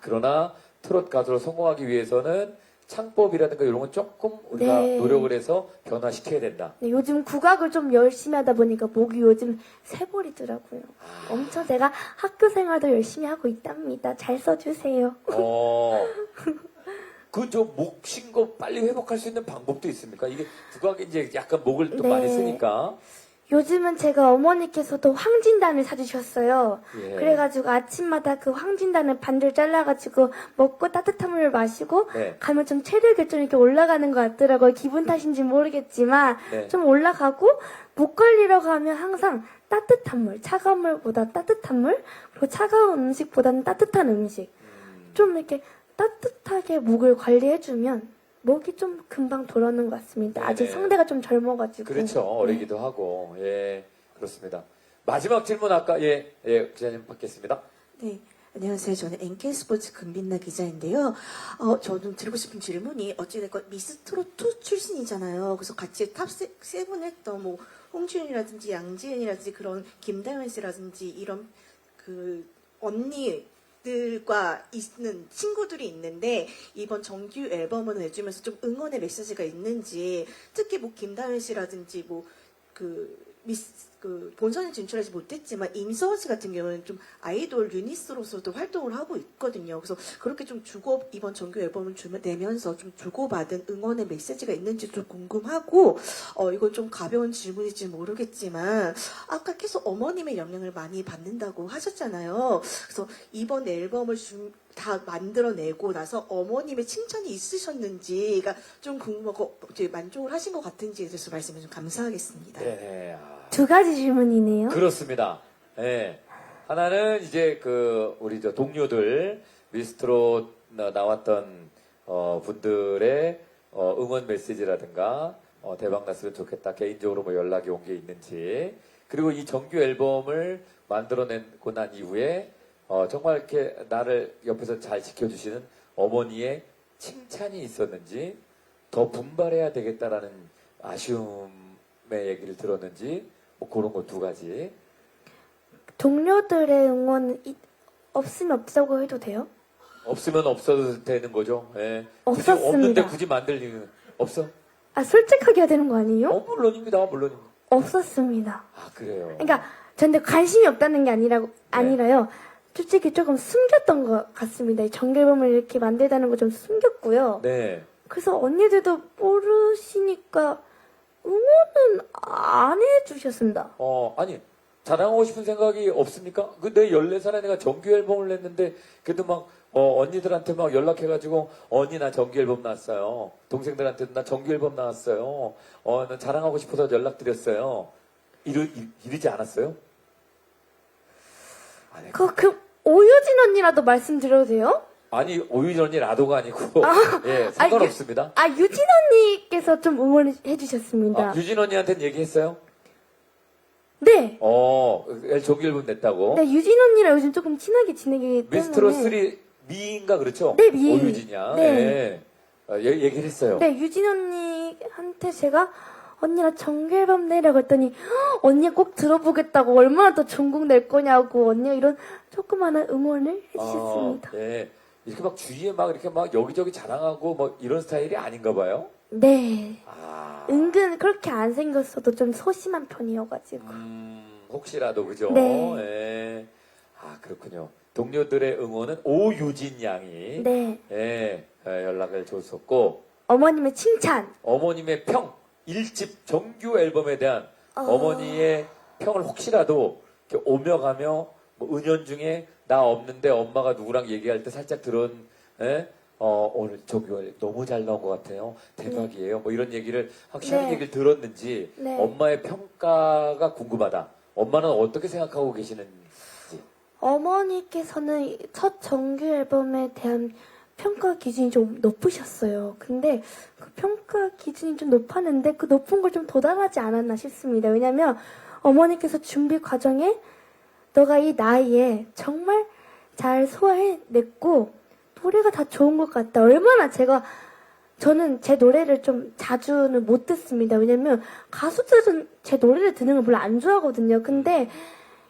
그러나 트로트 가수로 성공하기 위해서는 창법이라든가 이런 건 조금 우리가 네. 노력을 해서 변화시켜야 된다. 네, 요즘 국악을 좀 열심히 하다 보니까 목이 요즘 새버리더라고요. 엄청 제가 학교 생활도 열심히 하고 있답니다. 잘 써주세요. 목 쉰 거 빨리 회복할 수 있는 방법도 있습니까? 이게 국악이 이제 약간 목을 또 네. 많이 쓰니까. 요즘은 제가 어머니께서도 황진단을 사주셨어요. 예. 그래가지고 아침마다 그 황진단을 반절 잘라가지고 먹고 따뜻한 물을 마시고 네. 가면 좀 체력이 좀 이렇게 올라가는 것 같더라고요. 기분 탓인지 모르겠지만 네. 좀 올라가고 목 관리러 가면 항상 따뜻한 물, 차가운 물보다 따뜻한 물, 그리고 차가운 음식보다는 따뜻한 음식. 좀 이렇게 따뜻하게 목을 관리해주면 목이 좀 금방 돌아오는 것 같습니다. 아직 네네. 성대가 좀 젊어가지고. 그렇죠. 어리기도 하고. 예, 그렇습니다. 마지막 질문 아까, 기자님 받겠습니다. 네, 안녕하세요. 저는 NK스포츠 금빛나 기자인데요. 저는 드리고 싶은 질문이 어찌됐건 미스트롯2 출신이잖아요. 그래서 같이 탑7 했던 뭐 홍준이라든지 양지은이라든지 그런 김다현 씨라든지 이런 그 언니들과 있는 친구들이 있는데 이번 정규 앨범을 내주면서 좀 응원의 메시지가 있는지 특히 뭐 김다현 씨라든지 뭐 본선에 진출하지 못했지만 임서원 씨 같은 경우는 좀 아이돌 유닛으로서도 활동을 하고 있거든요. 그래서 그렇게 좀 이번 정규 앨범을 내면서 좀 주고받은 응원의 메시지가 있는지 좀 궁금하고, 이건 좀 가벼운 질문일지 모르겠지만, 아까 계속 어머님의 영향을 많이 받는다고 하셨잖아요. 그래서 이번 앨범을 다 만들어내고 나서 어머님의 칭찬이 있으셨는지가 좀 궁금하고 만족을 하신 것 같은지에 대해서 말씀해 좀 감사하겠습니다. 네. 두 가지 질문이네요. 그렇습니다. 예. 하나는 이제 우리 동료들, 미스트롯 나왔던, 분들의, 응원 메시지라든가, 대박 났으면 좋겠다. 개인적으로 뭐 연락이 온 게 있는지. 그리고 이 정규 앨범을 만들어내고 난 이후에, 정말 이렇게 나를 옆에서 잘 지켜주시는 어머니의 칭찬이 있었는지, 더 분발해야 되겠다라는 아쉬움의 얘기를 들었는지, 뭐 그런 거 두 가지. 동료들의 응원 없으면 없다고 해도 돼요? 없으면 없어도 되는 거죠. 예. 굳이 없었습니다. 없는데 굳이 만들 이유는 없어? 솔직하게 해야 되는 거 아니에요? 물론입니다. 물론입니다. 없었습니다. 그래요. 그러니까 저한테 관심이 없다는 게 아니라요. 솔직히 조금 숨겼던 것 같습니다. 이 정규앨범을 이렇게 만들다는 거 좀 숨겼고요. 네. 그래서 언니들도 모르시니까 응원은 안 해주셨습니다. 아니, 자랑하고 싶은 생각이 없습니까? 내 14살에 내가 정규 앨범을 냈는데, 그래도 막, 언니들한테 막 연락해가지고, 언니 나 정규 앨범 나왔어요. 동생들한테도 나 정규 앨범 나왔어요. 난 자랑하고 싶어서 연락드렸어요. 이러지 않았어요? 안 했고. 오유진 언니라도 말씀드려도 돼요? 아니, 오유진 언니 라도가 아니고, 예, 상관없습니다. 유진 언니께서 좀 응원해 주셨습니다. 유진 언니한테는 얘기했어요? 네. 정규 앨범 냈다고? 네, 유진 언니랑 요즘 조금 친하게 지내기 때문에. 미스트롯 3 미인가 그렇죠? 네, 미인. 오유진이야. 네. 예. 얘기를 했어요. 네, 유진 언니한테 제가 언니가 정규 앨범 내라고 했더니 언니가 꼭 들어보겠다고 얼마나 더 전곡 낼 거냐고 언니가 이런 조그마한 응원을 해주셨습니다. 예. 이렇게 막 주위에 막 이렇게 막 여기저기 자랑하고 뭐 이런 스타일이 아닌가 봐요. 네. 아, 은근 그렇게 안 생겼어도 좀 소심한 편이어가지고. 혹시라도 그죠? 네. 예. 아, 그렇군요. 동료들의 응원은 오유진 양이 네. 예, 연락을 줬었고 어머님의 칭찬. 어머님의 평 1집 정규 앨범에 대한 어머니의 평을 혹시라도 이렇게 오며 가며 뭐 은연중에 나 없는데 엄마가 누구랑 얘기할 때 살짝 들은 예? 오늘 정규 앨범 너무 잘 나온 것 같아요. 대박이에요. 뭐 이런 얘기를 확실한 네. 얘기를 들었는지 네. 엄마의 평가가 궁금하다. 엄마는 어떻게 생각하고 계시는지. 어머니께서는 첫 정규 앨범에 대한 평가 기준이 좀 높으셨어요. 근데 그 평가 기준이 좀 높았는데 그 높은 걸 좀 도달하지 않았나 싶습니다. 왜냐면 어머니께서 준비 과정에 너가 이 나이에 정말 잘 소화해냈고 노래가 다 좋은 것 같다. 얼마나 저는 제 노래를 좀 자주는 못 듣습니다. 왜냐면 가수들은 제 노래를 듣는 걸 별로 안 좋아하거든요. 근데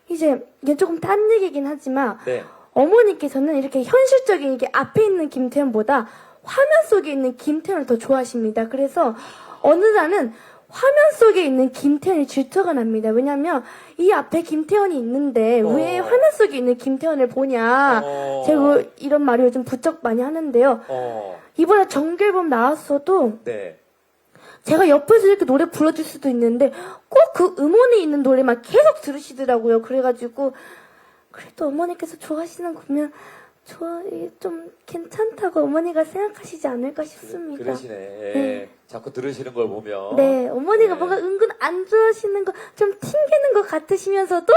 이제 이게 조금 딴 얘기긴 하지만 네. 어머니께서는 이렇게 현실적인 이게 앞에 있는 김태현보다 화면 속에 있는 김태현을 더 좋아하십니다. 그래서 어느 날은 화면 속에 있는 김태현이 질투가 납니다. 왜냐면 이 앞에 김태현이 있는데 왜 화면 속에 있는 김태현을 보냐. 제가 이런 말을 요즘 부쩍 많이 하는데요. 이번에 정규 앨범 나왔어도 네. 제가 옆에서 이렇게 노래 불러줄 수도 있는데 꼭 그 음원에 있는 노래만 계속 들으시더라고요. 그래가지고 그래도 어머니께서 좋아하시는 거 보면 좀 괜찮다고 어머니가 생각하시지 않을까 싶습니다. 그러시네. 예. 네. 자꾸 들으시는 걸 보면. 네, 어머니가 네. 뭔가 은근 안 좋아하시는 거 좀 튕기는 것 같으시면서도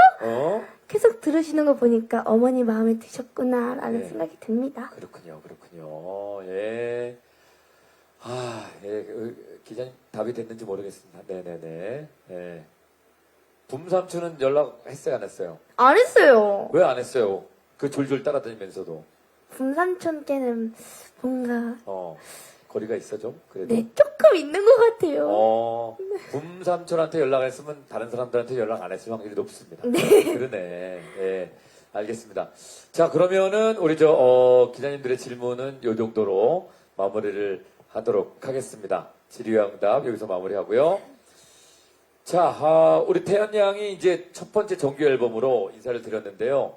계속 들으시는 거 보니까 어머니 마음에 드셨구나라는 네. 생각이 듭니다. 그렇군요. 예. 아, 예. 기자님 답이 됐는지 모르겠습니다. 네네네. 예. 붐삼촌은 연락했어요, 안 했어요? 안 했어요. 왜 안 했어요? 그 졸졸 따라다니면서도. 분삼촌께는 뭔가 거리가 있어 좀? 그래도. 네 조금 있는 것 같아요. 붐삼촌한테 연락을 했으면 다른 사람들한테 연락 안 했을 확률이 높습니다. 네. 그러네. 예. 알겠습니다. 자, 그러면은 우리 기자님들의 질문은 요 정도로 마무리를 하도록 하겠습니다. 질의응답 여기서 마무리하고요. 자, 우리 태연 양이 이제 첫 번째 정규 앨범으로 인사를 드렸는데요.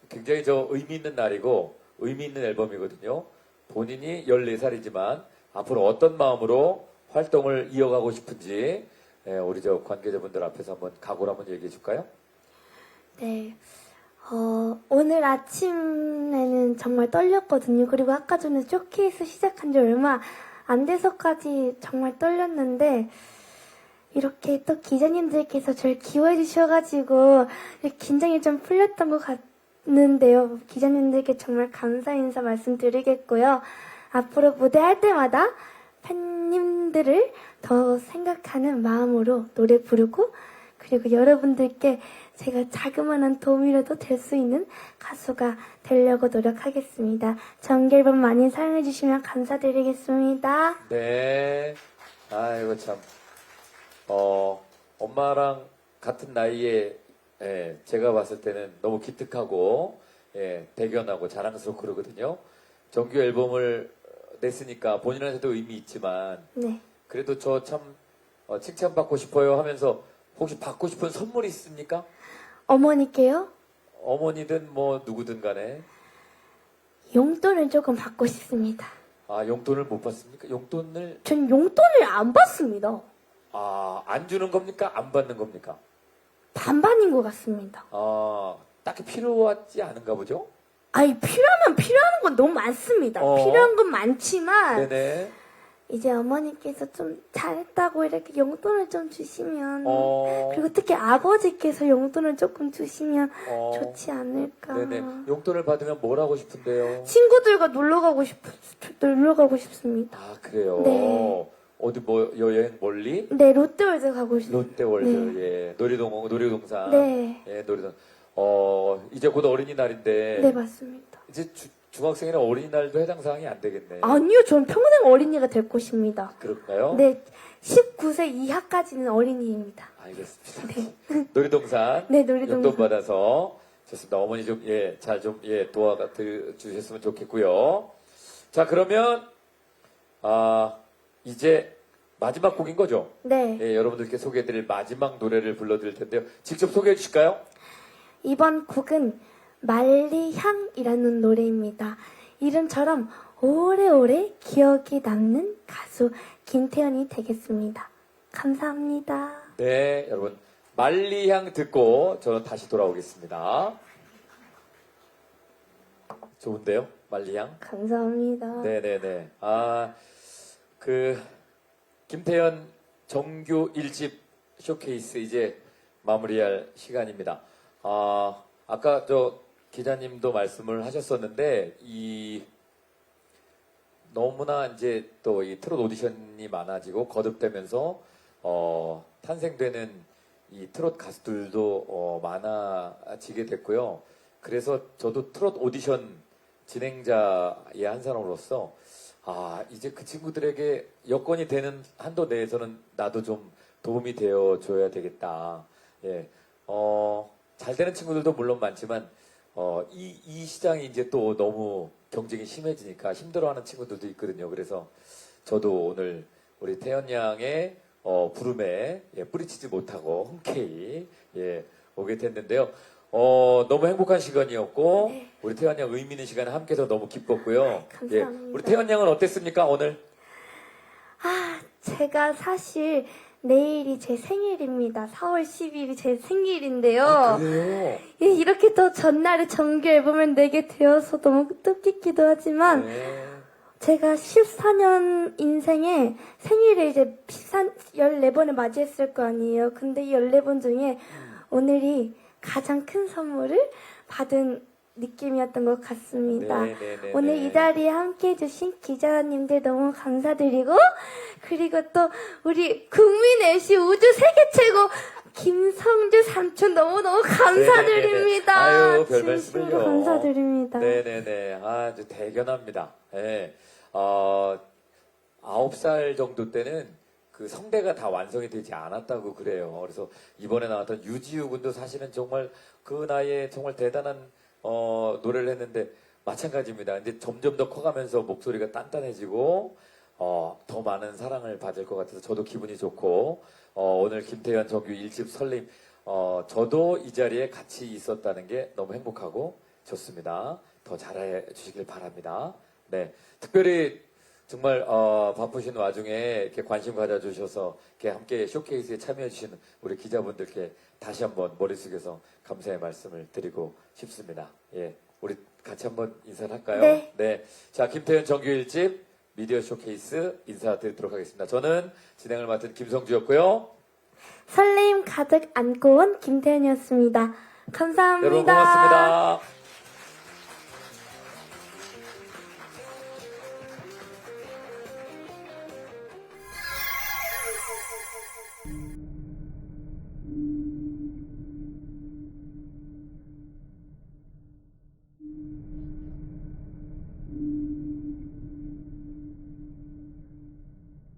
굉장히 의미 있는 날이고 의미 있는 앨범이거든요. 본인이 14살이지만 앞으로 어떤 마음으로 활동을 이어가고 싶은지 우리 관계자분들 앞에서 한번 각오를 한번 얘기해 줄까요? 네. 오늘 아침에는 정말 떨렸거든요. 그리고 아까 전에 쇼케이스 시작한 지 얼마 안 돼서까지 정말 떨렸는데, 이렇게 또 기자님들께서 저를 기호해 주셔가지고, 긴장이 좀 풀렸던 것 같는데요. 기자님들께 정말 감사 인사 말씀드리겠고요. 앞으로 무대할 때마다 팬님들을 더 생각하는 마음으로 노래 부르고, 그리고 여러분들께 제가 자그마한 도움이라도 될 수 있는 가수가 되려고 노력하겠습니다. 정규 앨범 많이 사랑해주시면 감사드리겠습니다. 네. 아이고 참. 엄마랑 같은 나이에 제가 봤을 때는 너무 기특하고 대견하고 자랑스럽고 그러거든요. 정규 앨범을 냈으니까 본인한테도 의미 있지만 네. 그래도 저 참 칭찬받고 싶어요 하면서 혹시 받고 싶은 선물이 있습니까? 어머니께요? 어머니든 뭐 누구든 간에. 용돈을 조금 받고 싶습니다. 아, 용돈을 못 받습니까? 용돈을 전 용돈을 안 받습니다. 안 주는 겁니까? 안 받는 겁니까? 반반인 것 같습니다. 딱히 필요하지 않은가 보죠? 아니, 필요한 건 너무 많습니다. 필요한 건 많지만, 네네. 이제 어머니께서 좀 잘했다고 이렇게 용돈을 좀 주시면, 그리고 특히 아버지께서 용돈을 조금 주시면 좋지 않을까. 네네. 용돈을 받으면 뭘 하고 싶은데요? 친구들과 놀러 가고 싶습니다. 아, 그래요? 네. 어디 여행 멀리? 네, 롯데월드 가고 싶습니다. 롯데월드, 네. 예. 놀이동산. 네. 예, 놀이동. 이제 곧 어린이날인데. 네, 맞습니다. 이제 중학생이나 어린이날도 해당 사항이 안 되겠네. 아니요, 전 평생 어린이가 될 것입니다. 그럴까요? 네, 19세 이하까지는 어린이입니다. 알겠습니다. 놀이동산. 네, 놀이동산. 용돈 받아서 좋습니다. 어머니 좀 잘 좀 도와 주셨으면 좋겠고요. 자, 그러면 이제 마지막 곡인 거죠? 네, 예, 여러분들께 소개해드릴 마지막 노래를 불러드릴 텐데요. 직접 소개해 주실까요? 이번 곡은 말리향이라는 노래입니다. 이름처럼 오래오래 기억이 남는 가수 김태현이 되겠습니다. 감사합니다. 네, 여러분 말리향 듣고 저는 다시 돌아오겠습니다. 좋은데요, 말리향? 감사합니다. 네네네. 김태현 정규 1집 쇼케이스 이제 마무리할 시간입니다. 아까 기자님도 말씀을 하셨었는데, 너무나 이제 또 이 트롯 오디션이 많아지고 거듭되면서, 탄생되는 이 트롯 가수들도, 많아지게 됐고요. 그래서 저도 트롯 오디션 진행자의 한 사람으로서, 이제 그 친구들에게 여건이 되는 한도 내에서는 나도 좀 도움이 되어 줘야 되겠다. 예. 잘 되는 친구들도 물론 많지만, 이 시장이 이제 또 너무 경쟁이 심해지니까 힘들어하는 친구들도 있거든요. 그래서 저도 오늘 우리 태연 양의 부름에 뿌리치지 못하고 흔쾌히 오게 됐는데요. 너무 행복한 시간이었고, 우리 태연 양 의미 있는 시간에 함께해서 너무 기뻤고요. 감사합니다. 우리 태연 양은 어땠습니까, 오늘? 제가 사실 내일이 제 생일입니다. 4월 10일이 제 생일인데요. 그래요? 예, 이렇게 또 전날에 정규 앨범을 내게 되어서 너무 뜻깊기도 하지만 네. 제가 14년 인생에 생일을 이제 14번을 맞이했을 거 아니에요. 근데 이 14번 중에 오늘이 가장 큰 선물을 받은 느낌이었던 것 같습니다. 네. 오늘 이 자리에 함께 해주신 기자님들 너무 감사드리고, 그리고 또 우리 국민 MC 우주 세계 최고 김성주 삼촌 너무너무 감사드립니다. 아유, 별 진심으로 말씀을요. 감사드립니다. 네네네. 아주 대견합니다. 예. 9살 정도 때는 그 성대가 다 완성이 되지 않았다고 그래요. 그래서 이번에 나왔던 유지우 군도 사실은 정말 그 나이에 정말 대단한 노래를 했는데 마찬가지입니다. 근데 점점 더 커가면서 목소리가 단단해지고 더 많은 사랑을 받을 것 같아서 저도 기분이 좋고 오늘 김태현 정규 1집 설림 저도 이 자리에 같이 있었다는 게 너무 행복하고 좋습니다. 더 잘해 주시길 바랍니다. 네, 특별히 정말 바쁘신 와중에 이렇게 관심 가져주셔서 이렇게 함께 쇼케이스에 참여해 주시는 우리 기자분들께 다시 한번 머리 숙여서 감사의 말씀을 드리고 싶습니다. 예, 우리 같이 한번 인사를 할까요? 네. 자, 김태현 정규 1집 미디어 쇼케이스 인사드리도록 하겠습니다. 저는 진행을 맡은 김성주였고요. 설레임 가득 안고 온 김태현이었습니다. 감사합니다. 여러분 고맙습니다.